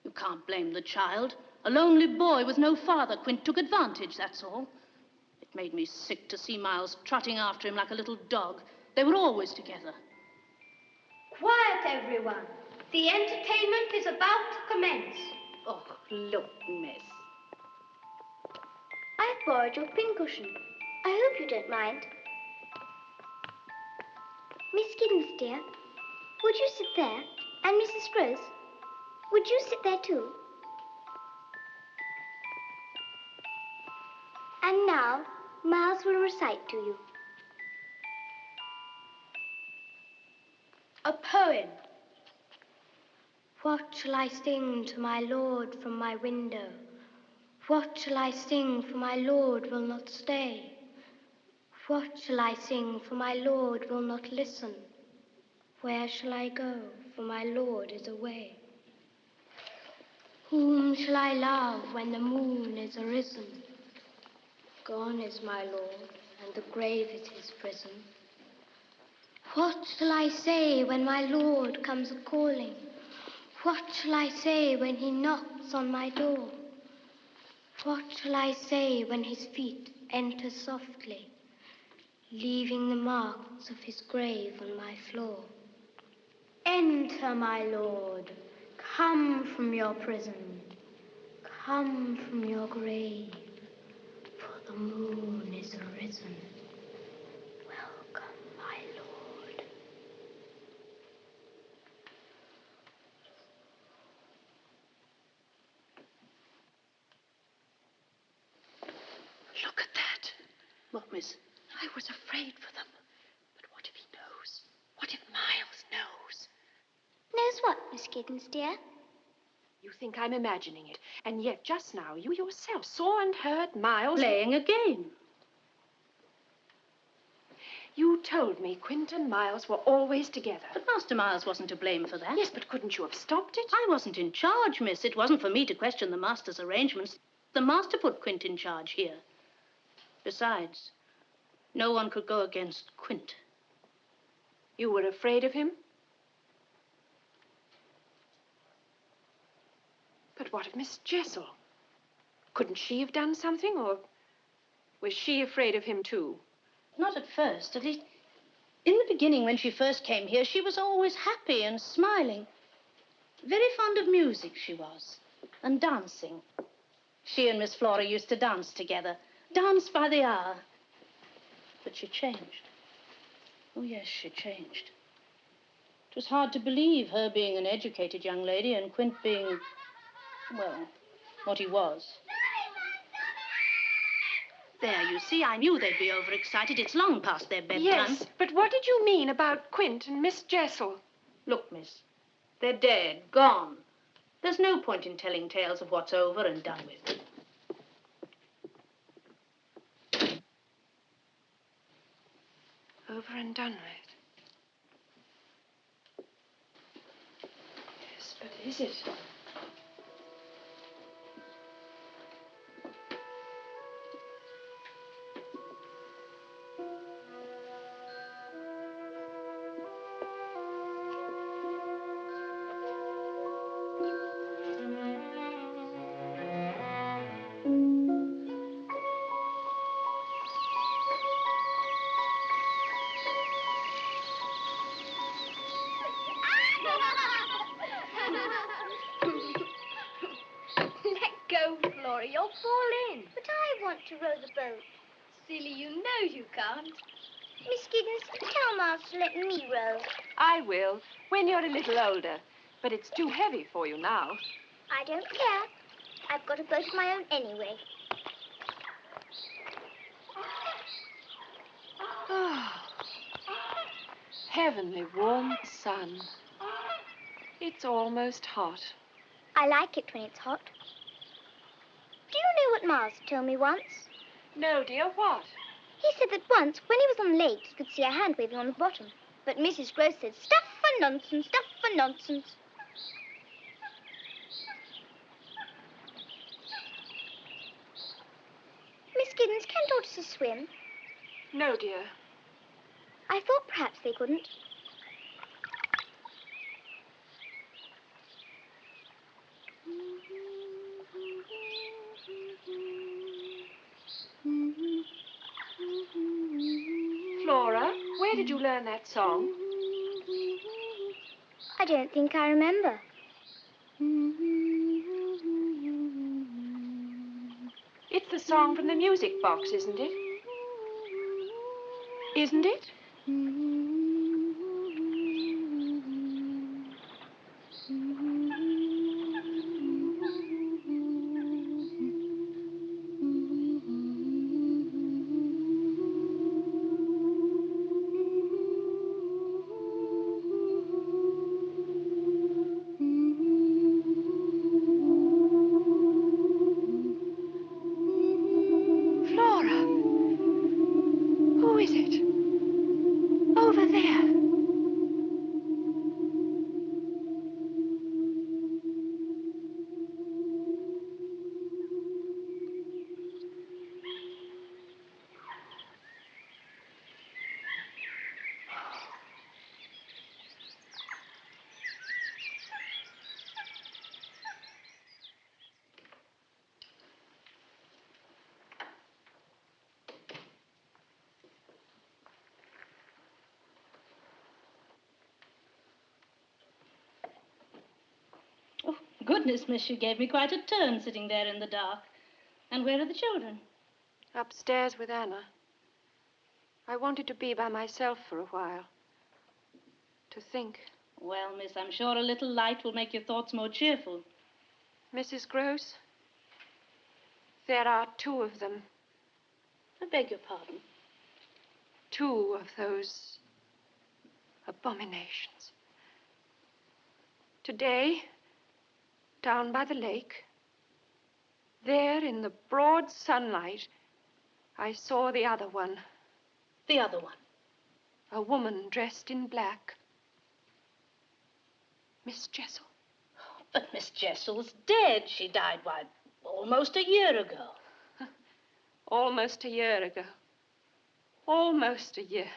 Speaker 5: You can't blame the child. A lonely boy with no father. Quint took advantage, that's all. It made me sick to see Miles trotting after him like a little dog. They were always together.
Speaker 6: Quiet, everyone. The entertainment is about to commence.
Speaker 5: Oh, look, miss.
Speaker 1: I've borrowed your pincushion. I hope you don't mind. Miss Giddens, dear, would you sit there? And Mrs. Gross, would you sit there too? And now, Miles will recite to you.
Speaker 6: A poem. What shall I sing to my lord from my window? What shall I sing, for my lord will not stay? What shall I sing, for my lord will not listen? Where shall I go, for my lord is away? Whom shall I love when the moon is arisen? Gone is my lord, and the grave is his prison. What shall I say when my lord comes a-calling? What shall I say when he knocks on my door? What shall I say when his feet enter softly, leaving the marks of his grave on my floor? Enter, my lord. Come from your prison. Come from your grave, for the moon is arisen. Welcome, my lord.
Speaker 5: Look at that. What, miss? I was afraid for them. But what if he knows? What if Miles knows?
Speaker 1: Knows what, Miss Giddens, dear?
Speaker 2: You think I'm imagining it, and yet just now you yourself saw and heard Miles...
Speaker 5: Playing a game.
Speaker 2: You told me Quint and Miles were always together.
Speaker 5: But Master Miles wasn't to blame for that.
Speaker 2: Yes, but couldn't you have stopped it?
Speaker 5: I wasn't in charge, miss. It wasn't for me to question the master's arrangements. The master put Quint in charge here. Besides, no one could go against Quint.
Speaker 2: You were afraid of him? But what of Miss Jessel? Couldn't she have done something, or was she afraid of him too?
Speaker 5: Not at first. At least, in the beginning, when she first came here, she was always happy and smiling. Very fond of music, she was, and dancing. She and Miss Flora used to dance together, dance by the hour. But she changed. Oh, yes, she changed. It was hard to believe, her being an educated young lady and Quint being, well, what he was. There, you see, I knew they'd be overexcited. It's long past their bedtime.
Speaker 2: Yes, but what did you mean about Quint and Miss Jessel?
Speaker 5: Look, miss, they're dead, gone. There's no point in telling tales of what's over and done with.
Speaker 2: Over and done with. Yes, but is it?
Speaker 6: Let go, Flora. You'll fall in.
Speaker 1: But I want to row the boat.
Speaker 6: Silly, you know you can't.
Speaker 1: Miss Giddens, tell Miles to let me row.
Speaker 2: I will, when you're a little older. But it's too heavy for you now.
Speaker 1: I don't care. I've got a boat of my own anyway.
Speaker 2: Oh, heavenly warm sun. It's almost hot.
Speaker 1: I like it when it's hot. Do you know what Miles told me once?
Speaker 2: No, dear, what?
Speaker 1: He said that once, when he was on the lake, he could see a hand waving on the bottom. But Mrs. Gross said, stuff and nonsense, stuff and nonsense. Miss Giddens, can tortoises swim?
Speaker 2: No, dear.
Speaker 1: I thought perhaps they couldn't.
Speaker 2: Flora, where did you learn that song?
Speaker 1: I don't think I remember.
Speaker 2: It's the song from the music box, isn't it? Isn't it? Flora, who is it? Over
Speaker 5: goodness, miss, you gave me quite a turn sitting there in the dark. And where are the children?
Speaker 2: Upstairs with Anna. I wanted to be by myself for a while. To think.
Speaker 5: Well, miss, I'm sure a little light will make your thoughts more cheerful.
Speaker 2: Mrs. Gross, there are 2 of them.
Speaker 5: I beg your pardon.
Speaker 2: 2 of those abominations. Today, down by the lake, there in the broad sunlight, I saw the other one.
Speaker 5: The other one?
Speaker 2: A woman dressed in black. Miss Jessel.
Speaker 5: But Miss Jessel's dead. She died, why, almost a year ago.
Speaker 2: Almost a year ago. Almost a year.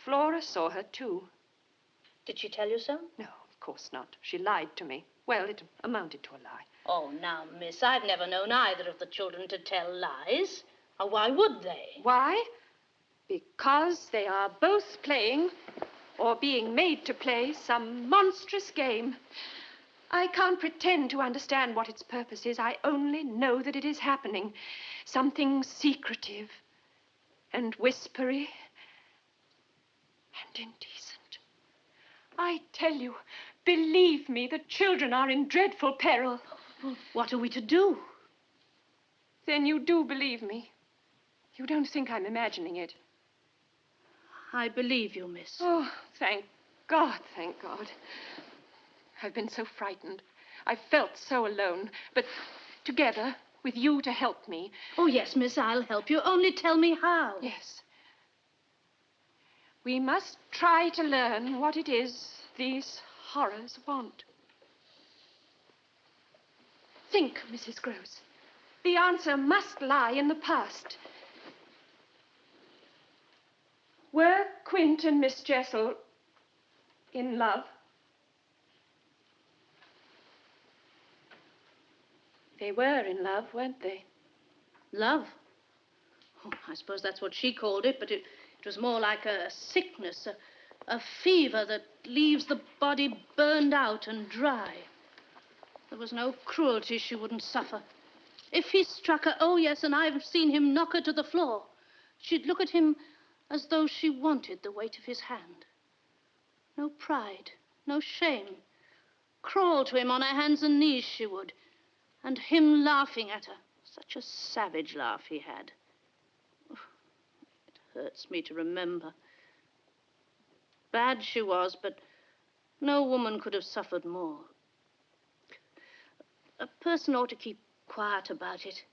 Speaker 2: Flora saw her, too.
Speaker 5: Did she tell you so?
Speaker 2: No, of course not. She lied to me. Well, it amounted to a lie.
Speaker 5: Oh, now, miss, I've never known either of the children to tell lies. Or why would they?
Speaker 2: Why? Because they are both playing, or being made to play, some monstrous game. I can't pretend to understand what its purpose is. I only know that it is happening. Something secretive and whispery and indecent. I tell you, believe me, the children are in dreadful peril.
Speaker 5: Well, what are we to do?
Speaker 2: Then you do believe me. You don't think I'm imagining it.
Speaker 5: I believe you, miss.
Speaker 2: Oh, thank God, thank God. I've been so frightened. I've felt so alone. But together, with you to help me.
Speaker 5: Oh, yes, miss, I'll help you. Only tell me how.
Speaker 2: Yes. We must try to learn what it is these horrors want. Think, Mrs. Gross. The answer must lie in the past. Were Quint and Miss Jessel in love? They were in love, weren't they?
Speaker 5: Love? Oh, I suppose that's what she called it, but it was more like a sickness, a fever that leaves the body burned out and dry. There was no cruelty she wouldn't suffer. If he struck her, oh, yes, and I've seen him knock her to the floor, she'd look at him as though she wanted the weight of his hand. No pride, no shame. Crawl to him on her hands and knees, she would. And him laughing at her. Such a savage laugh he had. Oh, it hurts me to remember. Bad she was, but no woman could have suffered more. A person ought to keep quiet about it.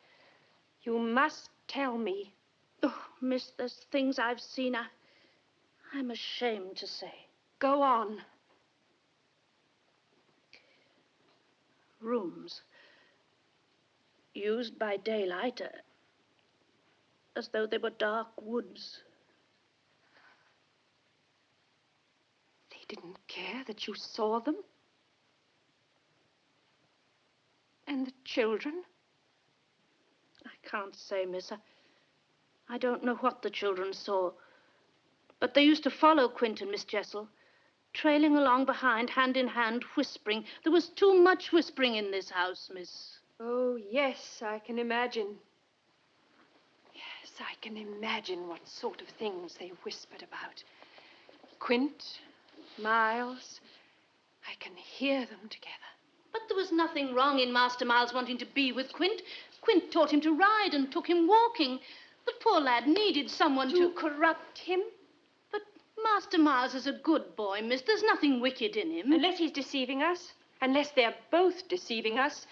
Speaker 2: You must tell me.
Speaker 5: Oh, miss, there's things I've seen I'm ashamed to say.
Speaker 2: Go on.
Speaker 5: Rooms. Used by daylight, as though they were dark woods.
Speaker 2: They didn't care that you saw them? And the children?
Speaker 5: I can't say, miss. I don't know what the children saw. But they used to follow Quint and Miss Jessel, trailing along behind, hand in hand, whispering. There was too much whispering in this house, miss.
Speaker 2: Oh, yes, I can imagine. Yes, I can imagine what sort of things they whispered about. Quint, Miles, I can hear them together.
Speaker 5: But there was nothing wrong in Master Miles wanting to be with Quint. Quint taught him to ride and took him walking. The poor lad needed someone to
Speaker 2: corrupt him?
Speaker 5: But Master Miles is a good boy, miss. There's nothing wicked in him.
Speaker 2: Unless he's deceiving us, unless they're both deceiving us.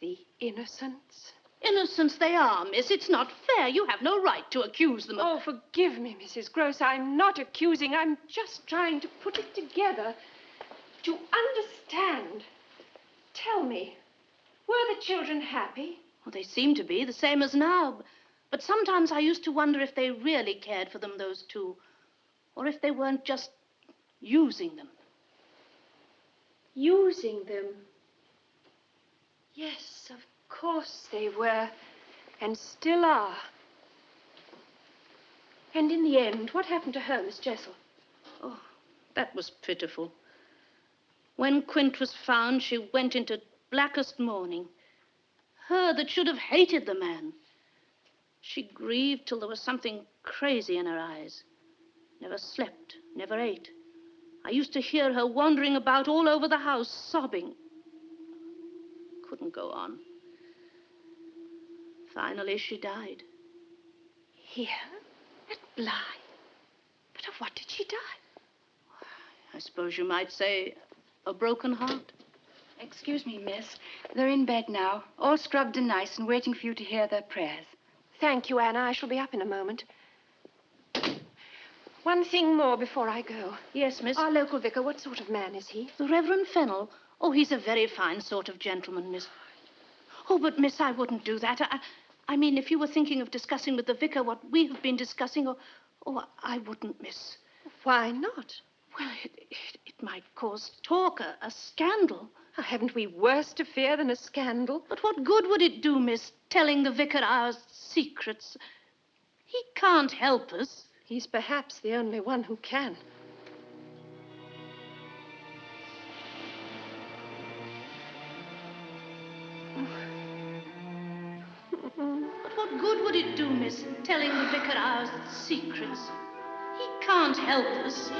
Speaker 2: The innocents.
Speaker 5: Innocents they are, miss. It's not fair. You have no right to accuse them of...
Speaker 2: Oh, forgive me, Mrs. Gross. I'm not accusing. I'm just trying to put it together. To understand. Tell me, were the children happy?
Speaker 5: Well, they seem to be, the same as now. But sometimes I used to wonder if they really cared for them, those 2. Or if they weren't just using them.
Speaker 2: Using them? Yes, of course they were, and still are. And in the end, what happened to her, Miss Jessel?
Speaker 5: Oh, that was pitiful. When Quint was found, she went into blackest mourning. Her that should have hated the man. She grieved till there was something crazy in her eyes. Never slept, never ate. I used to hear her wandering about all over the house, sobbing. Couldn't go on. Finally, she died.
Speaker 2: Here? At Bly? But of what did she die?
Speaker 5: I suppose you might say a broken heart.
Speaker 7: Excuse me, miss. They're in bed now, all scrubbed and nice and waiting for you to hear their prayers.
Speaker 2: Thank you, Anna. I shall be up in a moment. One thing more before I go.
Speaker 5: Yes, miss.
Speaker 2: Our local vicar, what sort of man is he?
Speaker 5: The Reverend Fennel. Oh, he's a very fine sort of gentleman, miss. Oh, but, miss, I wouldn't do that. I mean, if you were thinking of discussing with the vicar what we have been discussing, I wouldn't, miss.
Speaker 2: Why not?
Speaker 5: Well, it might cause talk, a scandal.
Speaker 2: Oh, haven't we worse to fear than a scandal?
Speaker 5: But what good would it do, miss, telling the vicar our secrets? He can't help us.
Speaker 2: He's perhaps the only one who can.
Speaker 5: But what good would it do, miss, telling the vicar our secrets? He can't help us.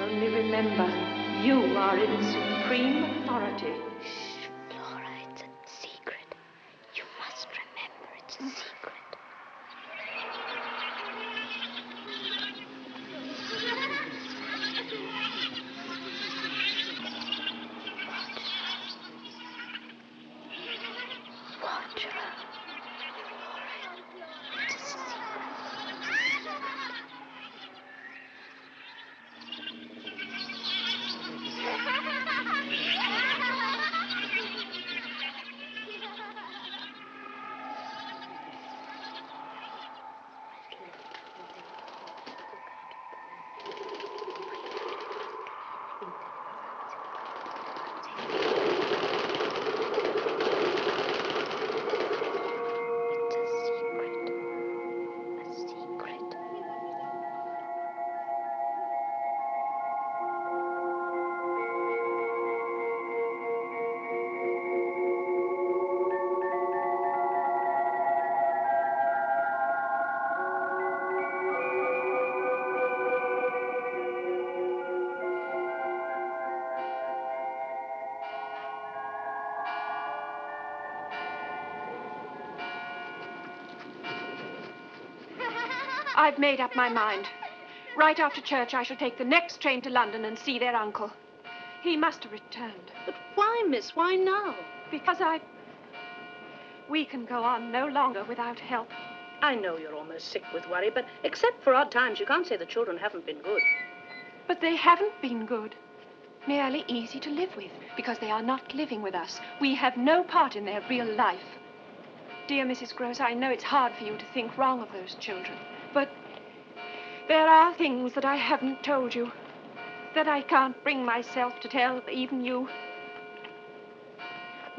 Speaker 2: Only remember, you are in supreme authority.
Speaker 1: Shh, Flora, it's a secret. You must remember it's a secret. Watch her. It's a secret.
Speaker 2: I've made up my mind. Right after church, I shall take the next train to London and see their uncle. He must have returned.
Speaker 5: But why, miss? Why now?
Speaker 2: Because we can go on no longer without help.
Speaker 5: I know you're almost sick with worry, but except for odd times, you can't say the children haven't been good.
Speaker 2: But they haven't been good. Merely easy to live with, because they are not living with us. We have no part in their real life. Dear Mrs. Gross, I know it's hard for you to think wrong of those children, but there are things that I haven't told you, that I can't bring myself to tell even you.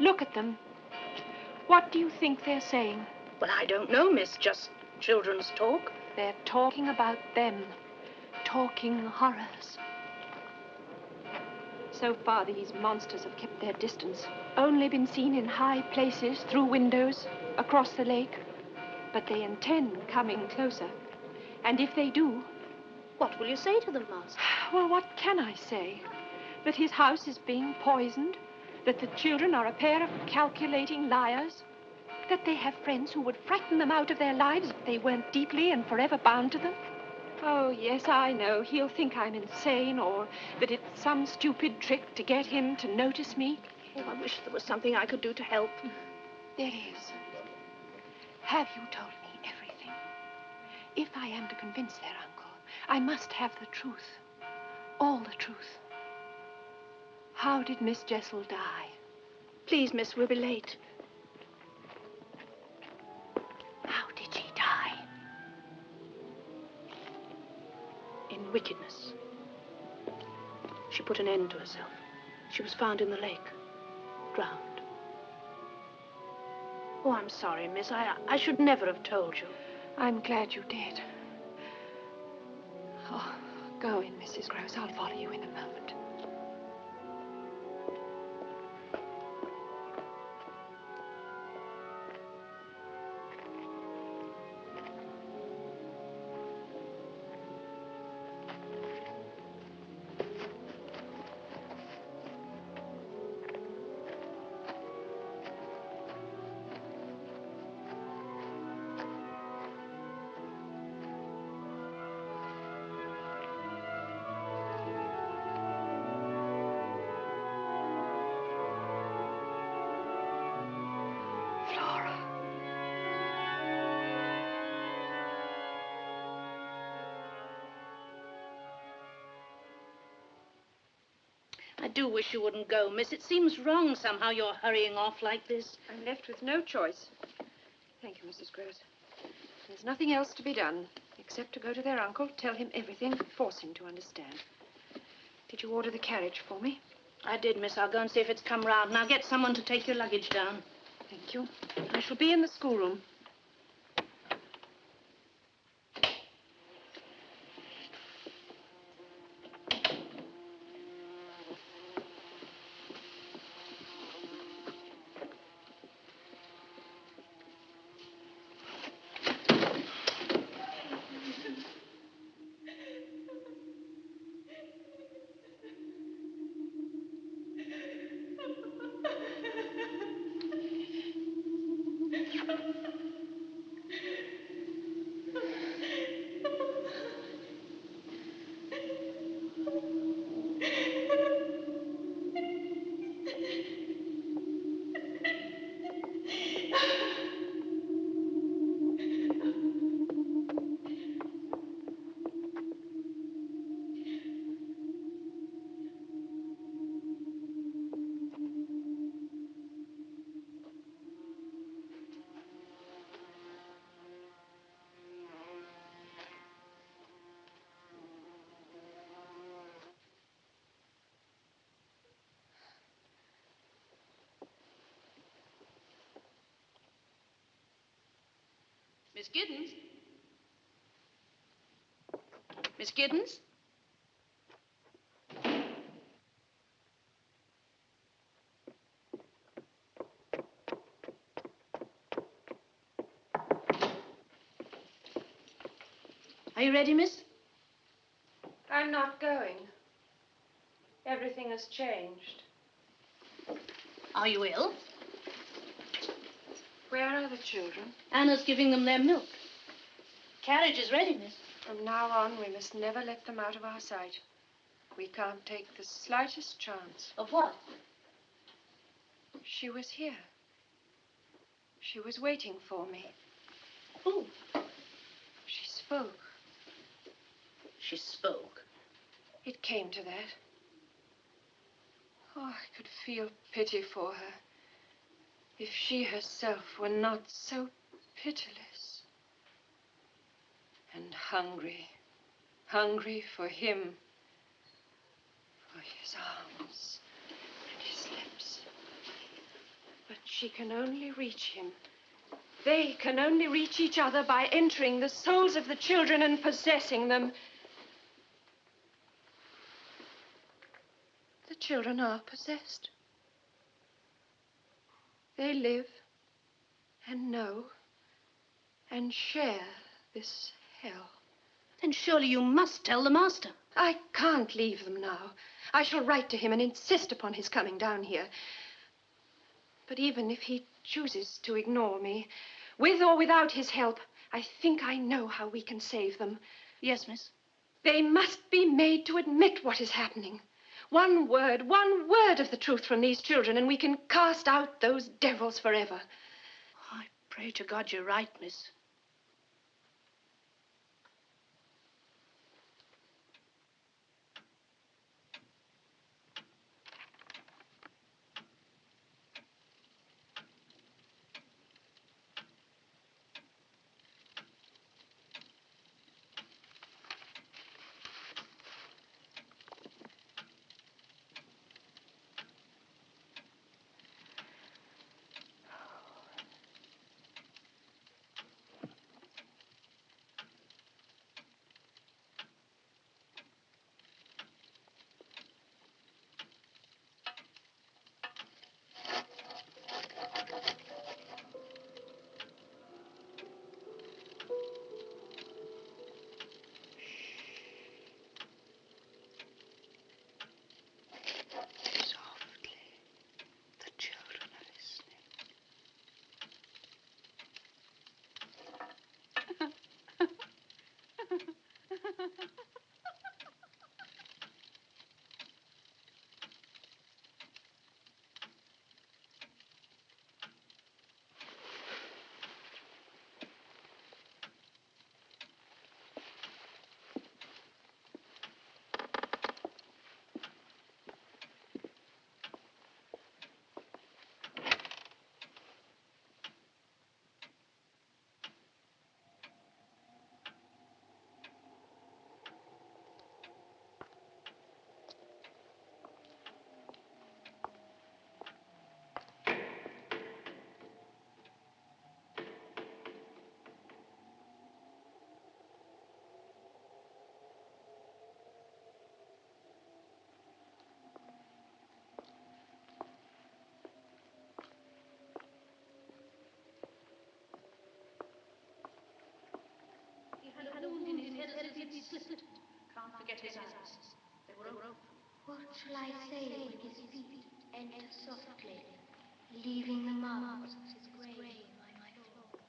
Speaker 2: Look at them. What do you think they're saying?
Speaker 5: Well, I don't know, miss. Just children's talk.
Speaker 2: They're talking about them. Talking horrors. So far, these monsters have kept their distance. Only been seen in high places, through windows, across the lake. But they intend coming closer. And if they do...
Speaker 5: What will you say to them, Master?
Speaker 2: Well, what can I say? That his house is being poisoned? That the children are a pair of calculating liars? That they have friends who would frighten them out of their lives if they weren't deeply and forever bound to them? Oh, yes, I know. He'll think I'm insane, or that it's some stupid trick to get him to notice me.
Speaker 5: Oh, I wish there was something I could do to help.
Speaker 2: There is. Have you told me everything? If I am to convince their uncle, I must have the truth. All the truth. How did Miss Jessel die?
Speaker 5: Please, miss, we'll be late.
Speaker 2: How did she die?
Speaker 5: In wickedness. She put an end to herself. She was found in the lake, drowned. Oh, I'm sorry, miss. I should never have told you.
Speaker 2: I'm glad you did. Oh, go in, Mrs. Gross. I'll follow you in a moment.
Speaker 5: I do wish you wouldn't go, miss. It seems wrong somehow you're hurrying off like this.
Speaker 2: I'm left with no choice. Thank you, Mrs. Gross. There's nothing else to be done, except to go to their uncle, tell him everything, force him to understand. Did you order the carriage for me?
Speaker 5: I did, miss. I'll go and see if it's come round. Now get someone to take your luggage down.
Speaker 2: Thank you. I shall be in the schoolroom.
Speaker 5: Miss Giddens? Miss Giddens? Are you ready, miss?
Speaker 2: I'm not going. Everything has changed.
Speaker 5: Are you ill?
Speaker 2: Where are the children?
Speaker 5: Anna's giving them their milk. Carriage is ready, miss.
Speaker 2: From now on, we must never let them out of our sight. We can't take the slightest chance.
Speaker 5: Of what?
Speaker 2: She was here. She was waiting for me.
Speaker 5: Who?
Speaker 2: She spoke.
Speaker 5: She spoke.
Speaker 2: It came to that. Oh, I could feel pity for her. If she herself were not so pitiless. And hungry. Hungry for him. For his arms and his lips. But she can only reach him. They can only reach each other by entering the souls of the children and possessing them. The children are possessed. They live and know and share this hell.
Speaker 5: Then surely you must tell the master.
Speaker 2: I can't leave them now. I shall write to him and insist upon his coming down here. But even if he chooses to ignore me, with or without his help, I think I know how we can save them.
Speaker 5: Yes, miss.
Speaker 2: They must be made to admit what is happening. One word of the truth from these children, and we can cast out those devils forever.
Speaker 5: I pray to God you're right, miss. get his eyes. They were open.
Speaker 6: What shall I say when his feet enter softly, leaving the marks of his grave on my floor?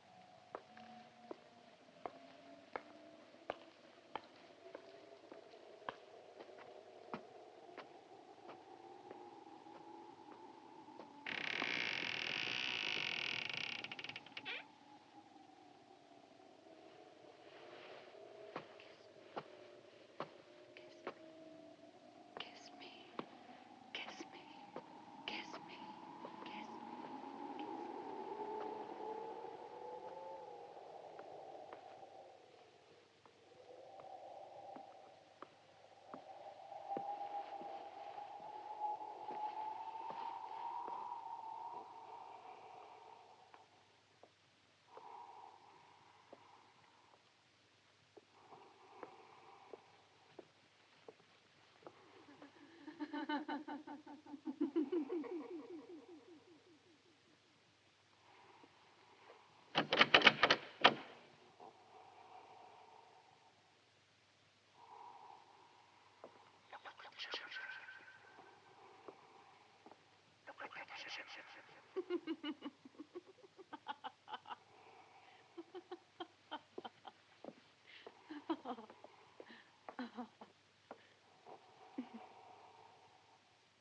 Speaker 7: Kiss me, kiss me, kiss me, kiss me.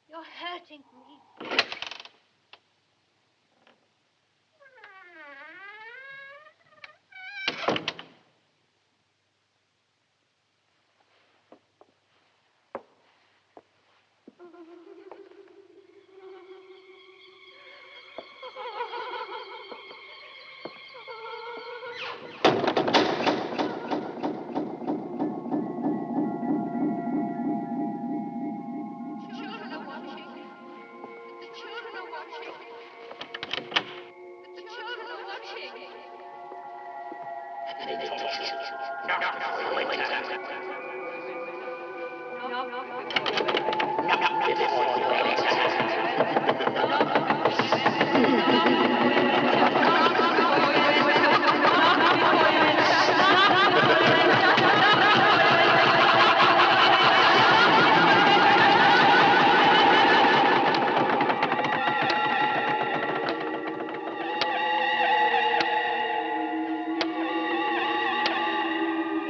Speaker 6: You're hurting me.
Speaker 5: Children are watching. The children are watching. The children are watching.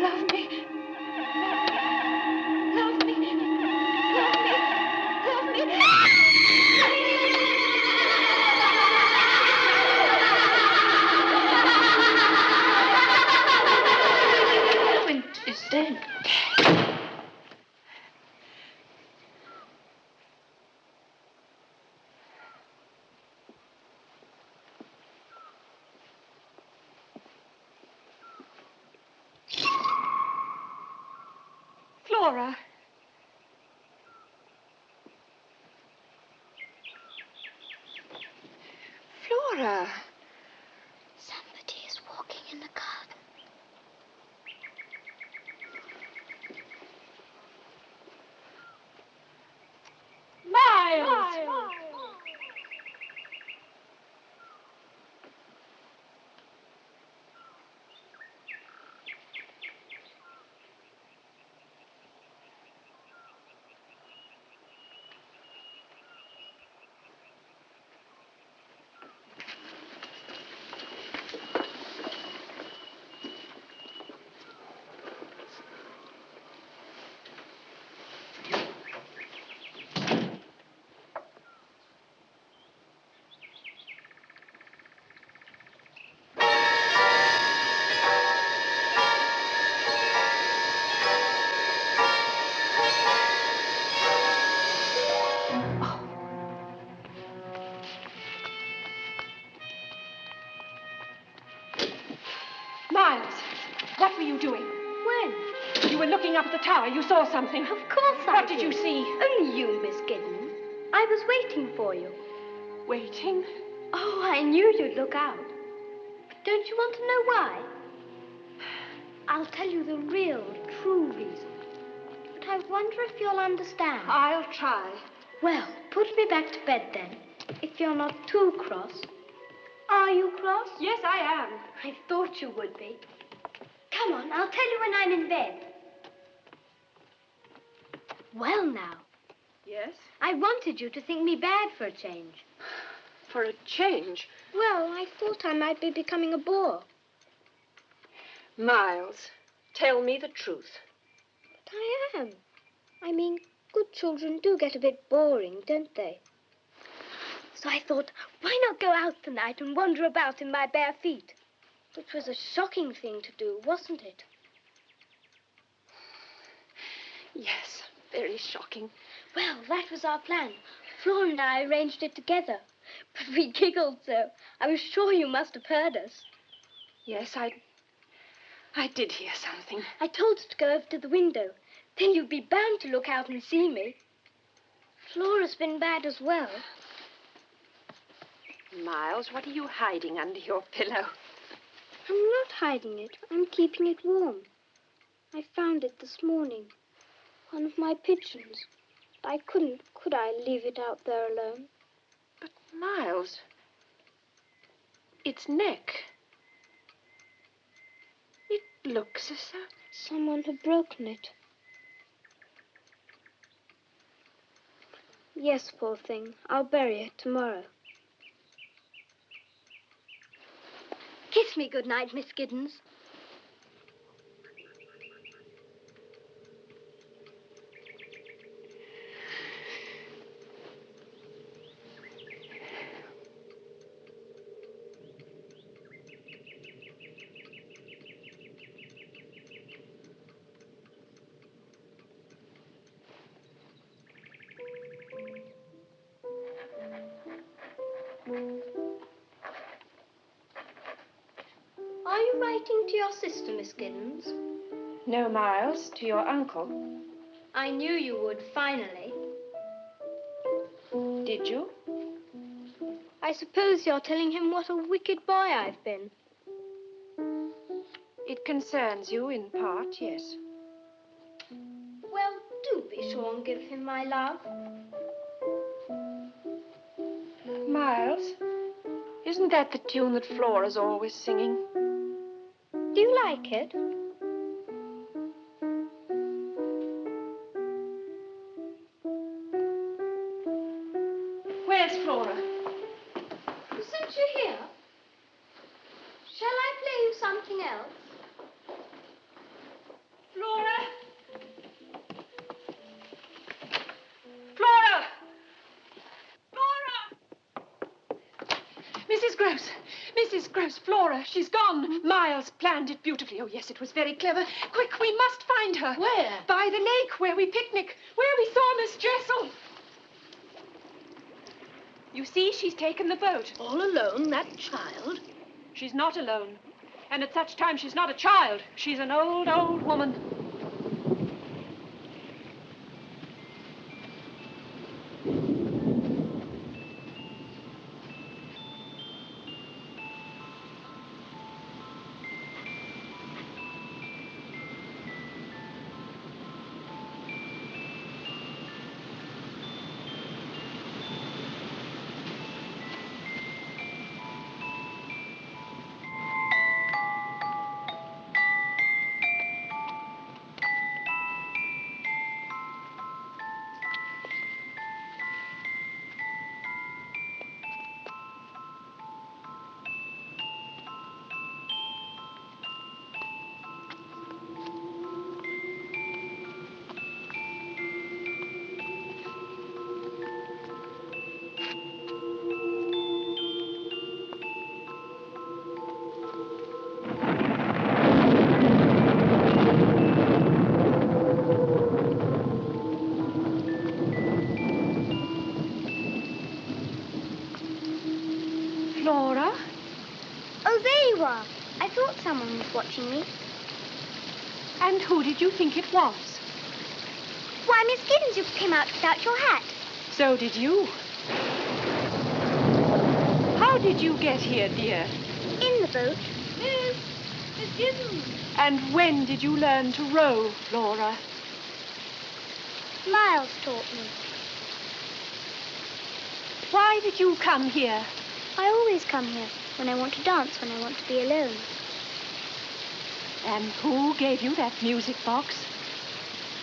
Speaker 7: Love me. Love me. Love me. Love me.
Speaker 5: Quint is dead.
Speaker 2: Flora. Flora.
Speaker 6: Somebody is walking in the garden.
Speaker 2: Miles. Miles, what were you doing?
Speaker 6: When?
Speaker 2: You were looking up at the tower. You saw something.
Speaker 6: Of course I
Speaker 2: What did you see?
Speaker 6: Only you, Miss Giddens. I was waiting for you.
Speaker 2: Waiting.
Speaker 6: Oh, I knew you'd look out. But don't you want to know why? I'll tell you the real, true reason. But I wonder if you'll understand.
Speaker 2: I'll try.
Speaker 6: Well, put me back to bed then, if you're not too cross. Are you cross?
Speaker 2: Yes, I am.
Speaker 6: I thought you would be. Come on, I'll tell you when I'm in bed. Well, now,
Speaker 2: Yes?
Speaker 6: I wanted you to think me bad for a change.
Speaker 2: For a change.
Speaker 6: Well, I thought I might be becoming a bore.
Speaker 2: Miles, tell me the truth.
Speaker 6: But I am. I mean, good children do get a bit boring, don't they? So I thought, why not go out tonight and wander about in my bare feet? Which was a shocking thing to do, wasn't it?
Speaker 2: Yes, very shocking.
Speaker 6: Well, that was our plan. Flora and I arranged it together. But we giggled so. I was sure you must have heard us.
Speaker 2: Yes, I did hear something.
Speaker 6: I told her to go over to the window. Then you'd be bound to look out and see me. Flora's been bad as well.
Speaker 2: Miles, what are you hiding under your pillow?
Speaker 6: I'm not hiding it. I'm keeping it warm. I found it this morning. One of my pigeons. I couldn't, could I, leave it out there alone?
Speaker 2: But, Miles, its neck. It looks as though...
Speaker 6: Someone had broken it. Yes, poor thing. I'll bury it tomorrow. Kiss me good night, Miss Giddens. Are you writing to your sister, Miss Giddens?
Speaker 2: No, Miles, to your uncle.
Speaker 6: I knew you would, finally.
Speaker 2: Did you?
Speaker 6: I suppose you're telling him what a wicked boy I've been.
Speaker 2: It concerns you in part, yes.
Speaker 6: Well, do be sure and give him my love.
Speaker 2: Miles, isn't that the tune that Flora's always singing?
Speaker 6: Do you like it?
Speaker 2: Where's Flora?
Speaker 6: Since you're here, shall I play you something else?
Speaker 2: Flora! Flora! Flora! Mrs. Gross! Mrs. Gross, Flora, she's gone. Miles planned it beautifully. Oh, yes, it was very clever. Quick, we must find her.
Speaker 5: Where?
Speaker 2: By the lake, where we picnic, where we saw Miss Jessel. You see, she's taken the boat.
Speaker 5: All alone, that child?
Speaker 2: She's not alone. And at such time, she's not a child. She's an old, old woman. Flora?
Speaker 1: Oh, there you are. I thought someone was watching me.
Speaker 2: And who did you think it was?
Speaker 1: Why, Miss Giddens, you came out without your hat.
Speaker 2: So did you. How did you get here, dear?
Speaker 1: In the boat.
Speaker 6: Miss Giddens.
Speaker 2: And when did you learn to row, Flora?
Speaker 1: Miles taught me.
Speaker 2: Why did you come here?
Speaker 1: I always come here when I want to dance, when I want to be alone.
Speaker 2: And who gave you that music box?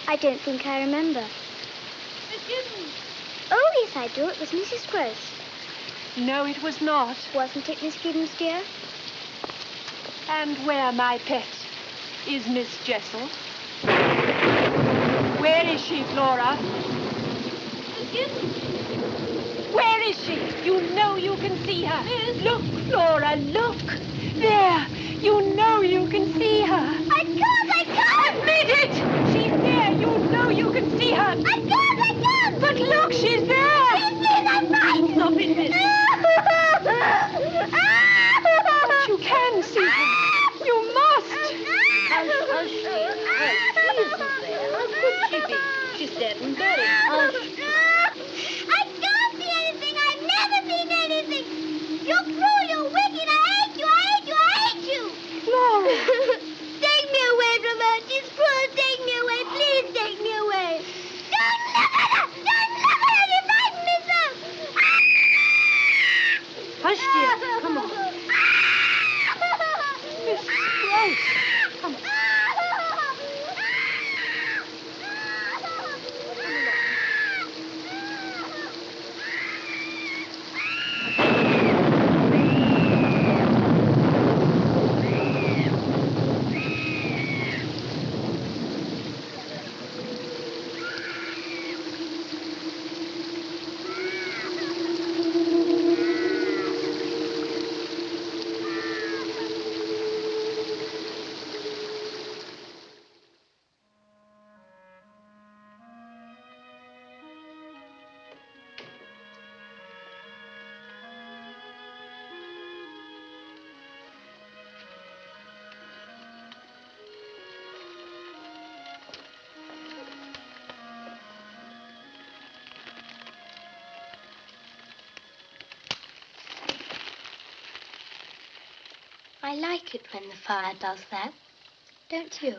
Speaker 1: I don't think I remember.
Speaker 5: Giddens.
Speaker 1: Oh, yes, I do. It was Mrs. Gross.
Speaker 2: No, it was not.
Speaker 1: Wasn't it, Miss Giddens, dear?
Speaker 2: And where, my pet, is Miss Jessel? Where is she, Flora?
Speaker 5: Miss Giddens.
Speaker 2: Where is she? You know you can see her. Look, Flora, look. There. You know you can see her.
Speaker 1: I can't!
Speaker 2: Admit it! She's there. You know you can see her.
Speaker 1: I can't!
Speaker 2: But look, she's there.
Speaker 1: I'm right!
Speaker 5: Stop it, miss.
Speaker 2: But you can see her. You must.
Speaker 5: Hush, dear. Hush. She isn't there. How could she be? She's dead and buried. Hush.
Speaker 1: I can't see anything! I've never seen anything! You're cruel, you're wicked! I hate you! I hate you! I hate you!
Speaker 2: Flora.
Speaker 1: Take me away from her! She's cruel! Take me away! Please take me away! Don't look at her! Don't look at her! You frighten me so!
Speaker 5: Hush, dear. Come on.
Speaker 2: Miss Gross. Come on.
Speaker 6: I like it when the fire does that. Don't you?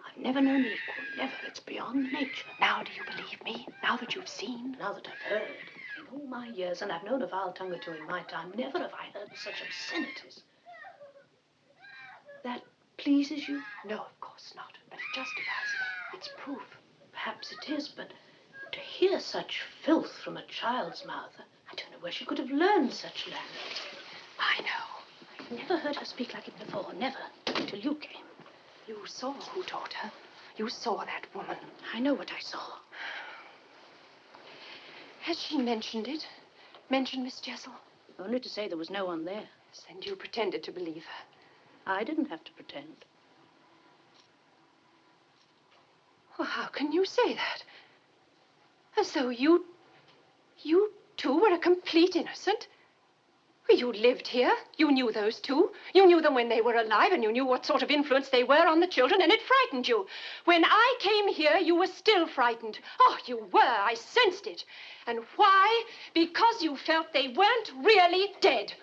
Speaker 5: I've never known the equal. Never. It's beyond nature.
Speaker 2: Now do you believe me? Now that you've seen?
Speaker 5: Now that I've heard, in all my years, and I've known a vile tongue or two in my time, never have I heard such obscenities. That pleases you?
Speaker 2: No, of course not. But it justifies me. It's proof.
Speaker 5: Perhaps it is, but to hear such filth from a child's mouth, I don't know where she could have learned such language.
Speaker 2: I know.
Speaker 5: I've never heard her speak like it before, never, until you came.
Speaker 2: You saw who taught her. You saw that woman.
Speaker 5: I know what I saw.
Speaker 2: Has she mentioned it? Mentioned Miss Jessel?
Speaker 5: Only to say there was no one there.
Speaker 2: And you pretended to believe her.
Speaker 5: I didn't have to pretend.
Speaker 2: Well, how can you say that? As though you too were a complete innocent? You lived here. You knew those two. You knew them when they were alive, and you knew what sort of influence they were on the children, and it frightened you. When I came here, you were still frightened. Oh, you were. I sensed it. And why? Because you felt they weren't really dead.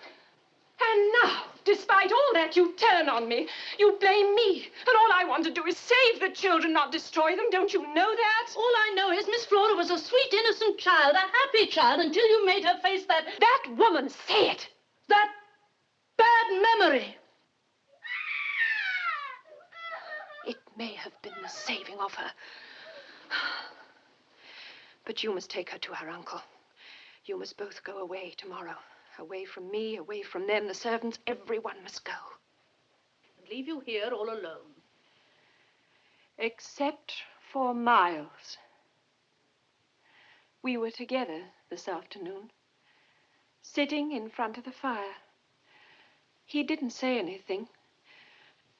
Speaker 2: And now, despite all that, you turn on me. You blame me. And all I want to do is save the children, not destroy them. Don't you know that?
Speaker 5: All I know is Miss Flora was a sweet, innocent child, a happy child, until you made her face that
Speaker 2: woman, say it.
Speaker 5: That bad memory.
Speaker 2: It may have been the saving of her. But you must take her to her uncle. You must both go away tomorrow. Away from me, away from them, the servants, everyone must go.
Speaker 5: And leave you here all alone.
Speaker 2: Except for Miles. We were together this afternoon, sitting in front of the fire. He didn't say anything,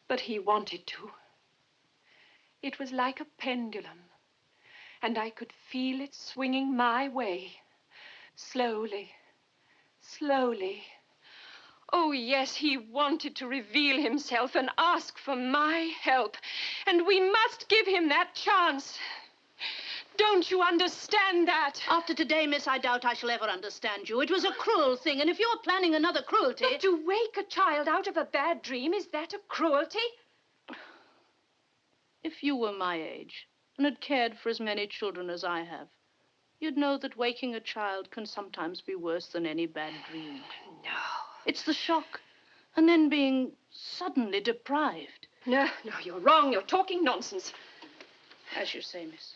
Speaker 2: but he wanted to. It was like a pendulum, and I could feel it swinging my way, slowly, slowly. Oh, yes, he wanted to reveal himself and ask for my help, and we must give him that chance. Don't you understand that?
Speaker 5: After today, miss, I doubt I shall ever understand you. It was a cruel thing, and if you're planning another cruelty...
Speaker 2: But to wake a child out of a bad dream, is that a cruelty?
Speaker 5: If you were my age and had cared for as many children as I have, you'd know that waking a child can sometimes be worse than any bad dream.
Speaker 2: No.
Speaker 5: It's the shock, and then being suddenly deprived.
Speaker 2: No, you're wrong. You're talking nonsense.
Speaker 5: As you say, miss.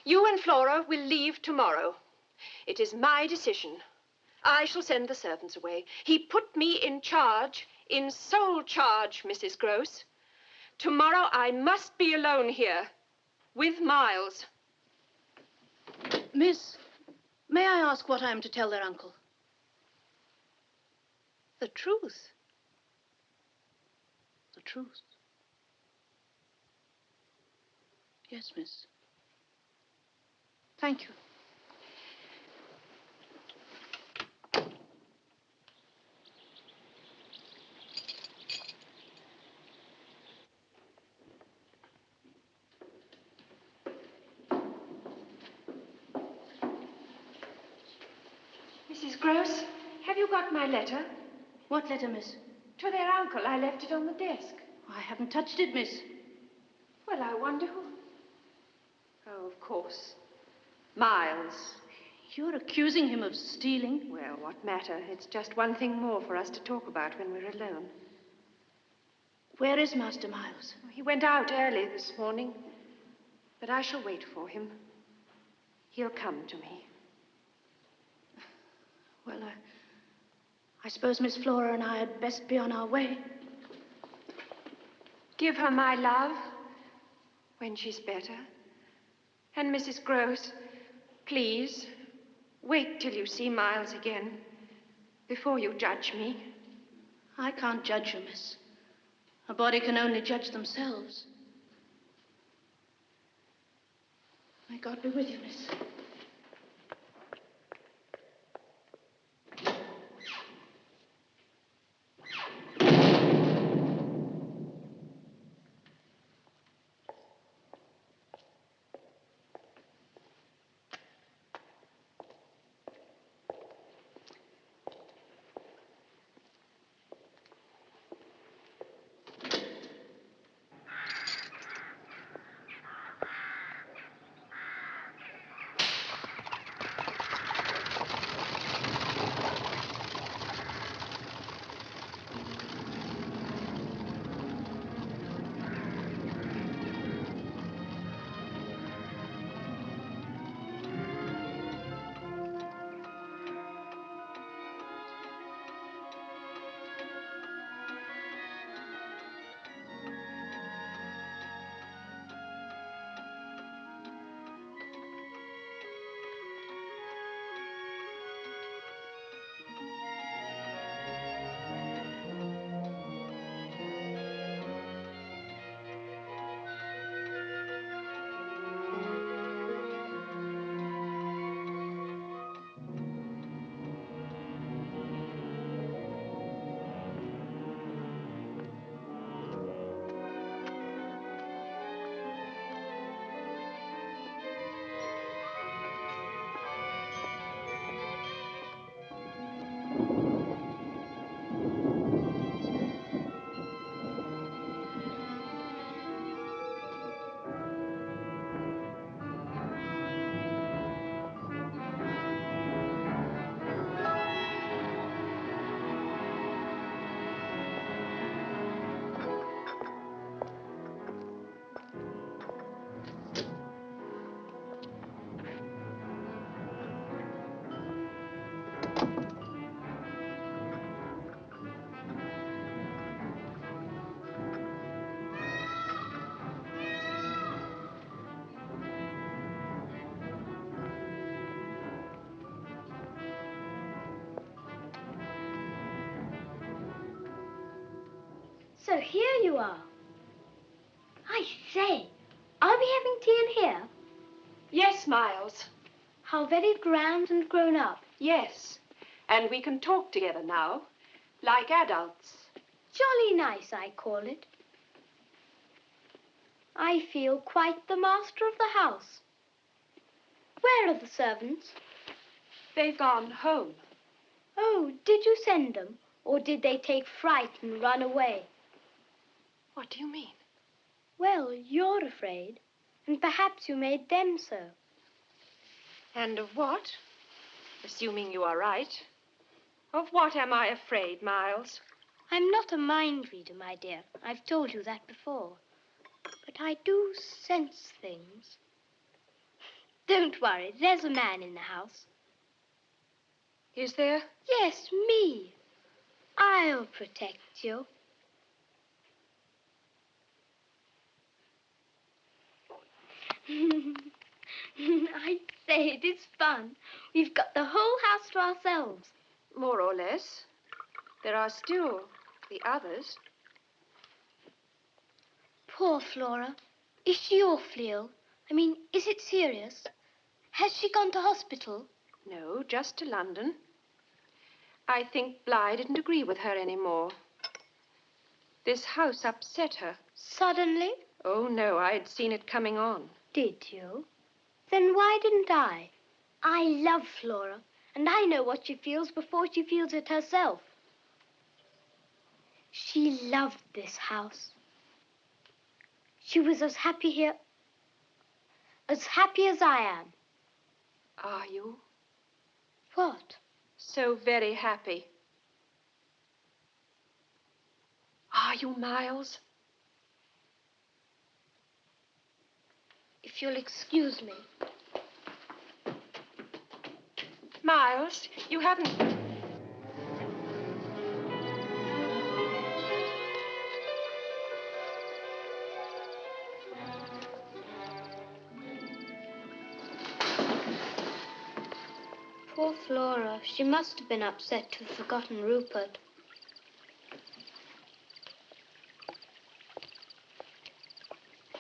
Speaker 2: You and Flora will leave tomorrow. It is my decision. I shall send the servants away. He put me in charge, in sole charge, Mrs. Gross. Tomorrow I must be alone here, with Miles.
Speaker 5: Miss, may I ask what I am to tell their uncle? The truth. The truth. Yes, miss. Thank you.
Speaker 2: Mrs. Gross, have you got my letter?
Speaker 5: What letter, miss?
Speaker 2: To their uncle. I left it on the desk.
Speaker 5: I haven't touched it, miss.
Speaker 2: Well, I wonder who... Oh, of course. Miles.
Speaker 5: You're accusing him of stealing?
Speaker 2: Well, what matter? It's just one thing more for us to talk about when we're alone.
Speaker 5: Where is Master Miles?
Speaker 2: He went out early this morning, but I shall wait for him. He'll come to me.
Speaker 5: Well, I suppose Miss Flora and I had best be on our way.
Speaker 2: Give her my love when she's better. And Mrs. Gross, please, wait till you see Miles again before you judge me.
Speaker 5: I can't judge you, miss. A body can only judge themselves. May God be with you, miss.
Speaker 6: So here you are. I say, are we having tea in here?
Speaker 2: Yes, Miles.
Speaker 6: How very grand and grown up.
Speaker 2: Yes. And we can talk together now, like adults.
Speaker 6: Jolly nice, I call it. I feel quite the master of the house. Where are the servants?
Speaker 2: They've gone home.
Speaker 6: Oh, did you send them? Or did they take fright and run away?
Speaker 2: What do you mean?
Speaker 6: Well, you're afraid, and perhaps you made them so.
Speaker 2: And of what? Assuming you are right. Of what am I afraid, Miles?
Speaker 6: I'm not a mind reader, my dear. I've told you that before. But I do sense things. Don't worry, there's a man in the house.
Speaker 2: Is there?
Speaker 6: Yes, me. I'll protect you. I say, it is fun. We've got the whole house to ourselves.
Speaker 2: More or less. There are still the others.
Speaker 6: Poor Flora. Is she awfully ill? I mean, is it serious? Has she gone to hospital?
Speaker 2: No, just to London. I think Bly didn't agree with her anymore. This house upset her.
Speaker 6: Suddenly?
Speaker 2: Oh, no, I'd seen it coming on.
Speaker 6: Did you? Then why didn't I? I love Flora, and I know what she feels before she feels it herself. She loved this house. She was as happy here as I am.
Speaker 2: Are you?
Speaker 6: What?
Speaker 2: So very happy. Are you, Miles?
Speaker 6: If you'll excuse me.
Speaker 2: Miles, you haven't...
Speaker 6: Poor Flora. She must have been upset to have forgotten Rupert.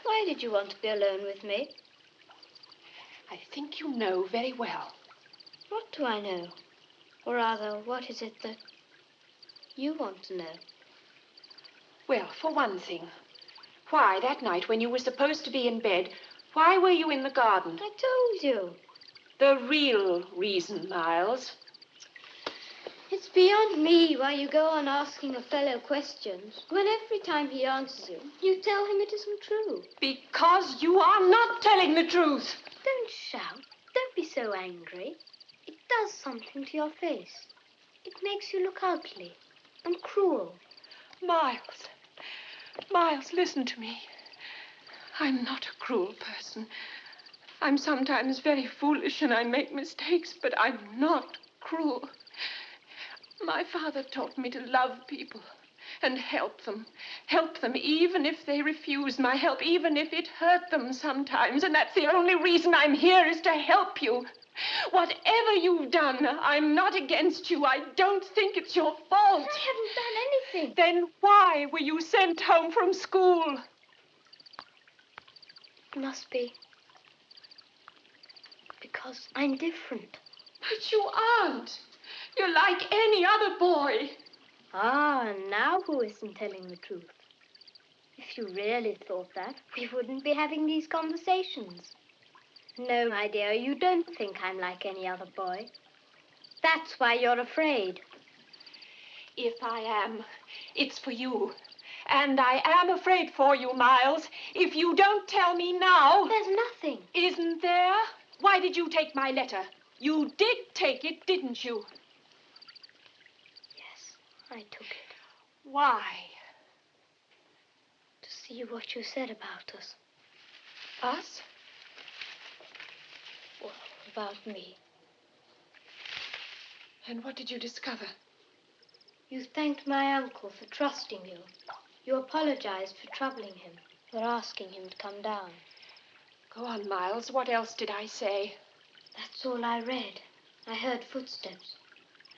Speaker 6: Why did you want to be alone with me?
Speaker 2: I think you know very well.
Speaker 6: What do I know? Or rather, what is it that you want to know?
Speaker 2: Well, for one thing, why, that night when you were supposed to be in bed, why were you in the garden?
Speaker 6: I told you.
Speaker 2: The real reason, Miles.
Speaker 6: It's beyond me why you go on asking a fellow questions when every time he answers you tell him it isn't true.
Speaker 2: Because you are not telling the truth.
Speaker 6: Don't shout. Don't be so angry. It does something to your face. It makes you look ugly and cruel.
Speaker 2: Miles, listen to me. I'm not a cruel person. I'm sometimes very foolish and I make mistakes, but I'm not cruel. My father taught me to love people and help them even if they refuse my help, even if it hurt them sometimes. And that's the only reason I'm here, is to help you. Whatever you've done, I'm not against you. I don't think it's your fault.
Speaker 6: I haven't done anything.
Speaker 2: Then why were you sent home from school?
Speaker 6: It must be because I'm different.
Speaker 2: But you aren't. You're like any other boy.
Speaker 6: Ah, now who isn't telling the truth? If you really thought that, we wouldn't be having these conversations. No, my dear, you don't think I'm like any other boy. That's why you're afraid.
Speaker 2: If I am, it's for you. And I am afraid for you, Miles. If you don't tell me now...
Speaker 6: There's nothing.
Speaker 2: Isn't there? Why did you take my letter? You did take it, didn't you?
Speaker 6: Yes, I took it.
Speaker 2: Why?
Speaker 6: To see what you said about us.
Speaker 2: Us?
Speaker 6: Well, about me.
Speaker 2: And what did you discover?
Speaker 6: You thanked my uncle for trusting you. You apologized for troubling him, for asking him to come down.
Speaker 2: Go on, Miles. What else did I say?
Speaker 6: That's all I read. I heard footsteps.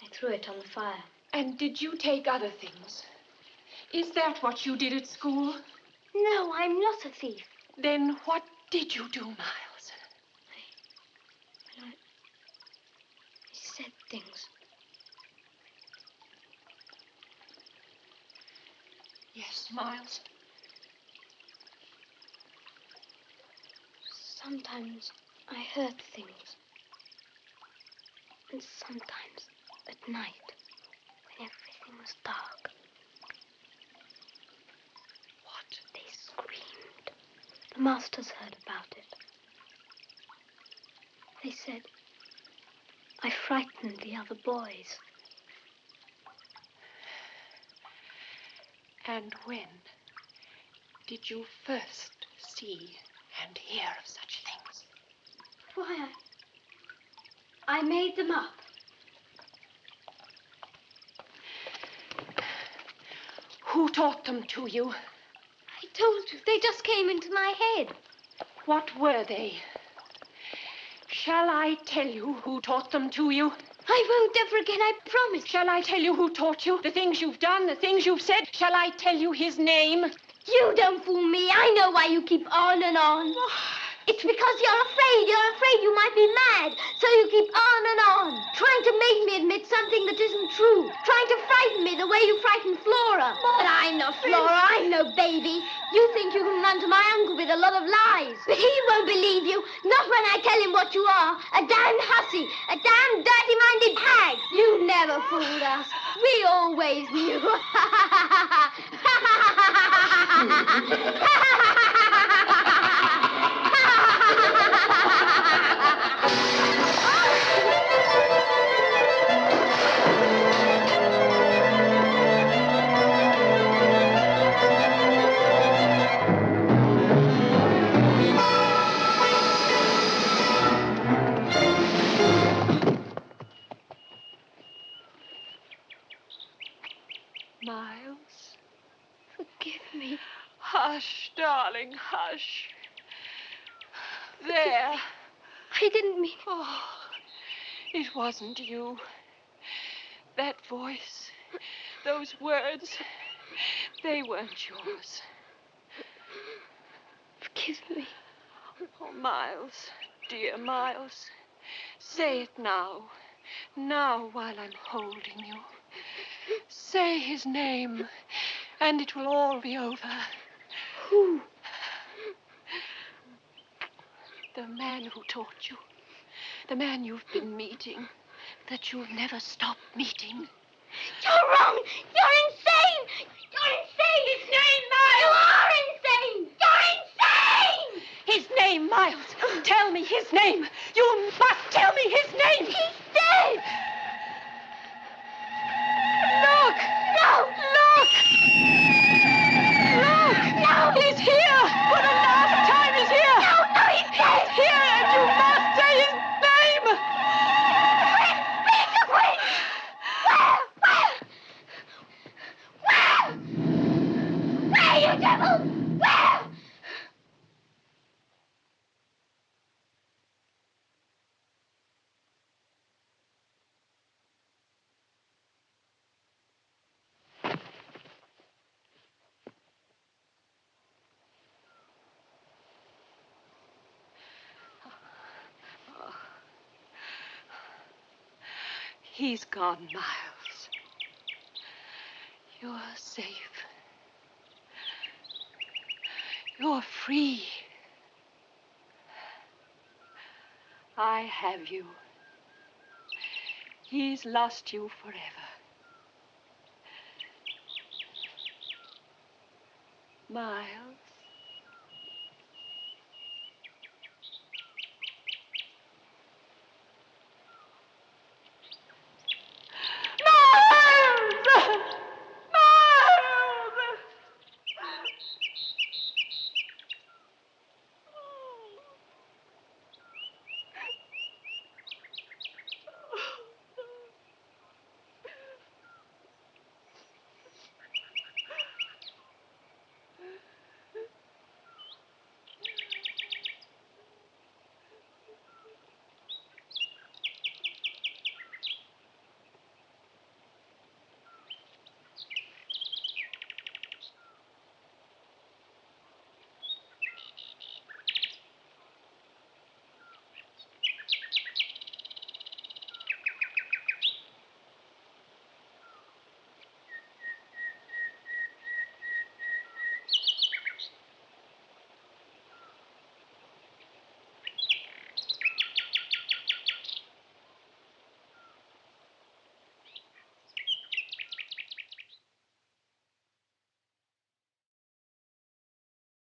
Speaker 6: I threw it on the fire.
Speaker 2: And did you take other things? Is that what you did at school?
Speaker 6: No, I'm not a thief.
Speaker 2: Then what did you do, Miles?
Speaker 6: I said things.
Speaker 2: Yes, Miles.
Speaker 6: Sometimes I heard things. And sometimes at night, when everything was dark.
Speaker 2: What?
Speaker 6: They screamed. The masters heard about it. They said I frightened the other boys.
Speaker 2: And when did you first see and hear of such things?
Speaker 6: Why, I made them up.
Speaker 2: Who taught them to you?
Speaker 6: I told you, they just came into my head.
Speaker 2: What were they? Shall I tell you who taught them to you?
Speaker 6: I won't ever again, I promise.
Speaker 2: Shall I tell you who taught you? The things you've done, the things you've said? Shall I tell you his name?
Speaker 6: You don't fool me. I know why you keep on and on. It's because you're afraid. You're afraid you might be mad. So you keep on and on, trying to make me admit something that isn't true. Trying to frighten me the way you frightened Flora. But I'm not Flora. I'm no baby. You think you can run to my uncle with a lot of lies. But he won't believe you. Not when I tell him what you are. A damned hussy. A damned dirty-minded hag. You never fooled us. We always knew.
Speaker 2: Miles?
Speaker 6: Forgive me.
Speaker 2: Hush, darling, hush. There.
Speaker 6: I didn't mean...
Speaker 2: Oh, it wasn't you. That voice, those words, they weren't yours.
Speaker 6: Forgive me.
Speaker 2: Oh, Miles, dear Miles, say it now. Now, while I'm holding you. Say his name, and it will all be over.
Speaker 6: Who?
Speaker 2: The man who taught you. The man you've been meeting. That you'll never stop meeting.
Speaker 6: You're wrong. You're insane. You're insane. His name, Miles. You are insane. You're insane.
Speaker 2: His name, Miles. Tell me his name. You must tell me his name.
Speaker 6: He's dead.
Speaker 2: Look.
Speaker 6: No.
Speaker 2: Look. Look.
Speaker 6: No.
Speaker 2: He's here. For the last time, he's here.
Speaker 6: No, he's dead.
Speaker 2: He's here, and you must say his name.
Speaker 6: Where, you devil? Where?
Speaker 2: He's gone, Miles. You're safe. You're free. I have you. He's lost you forever. Miles.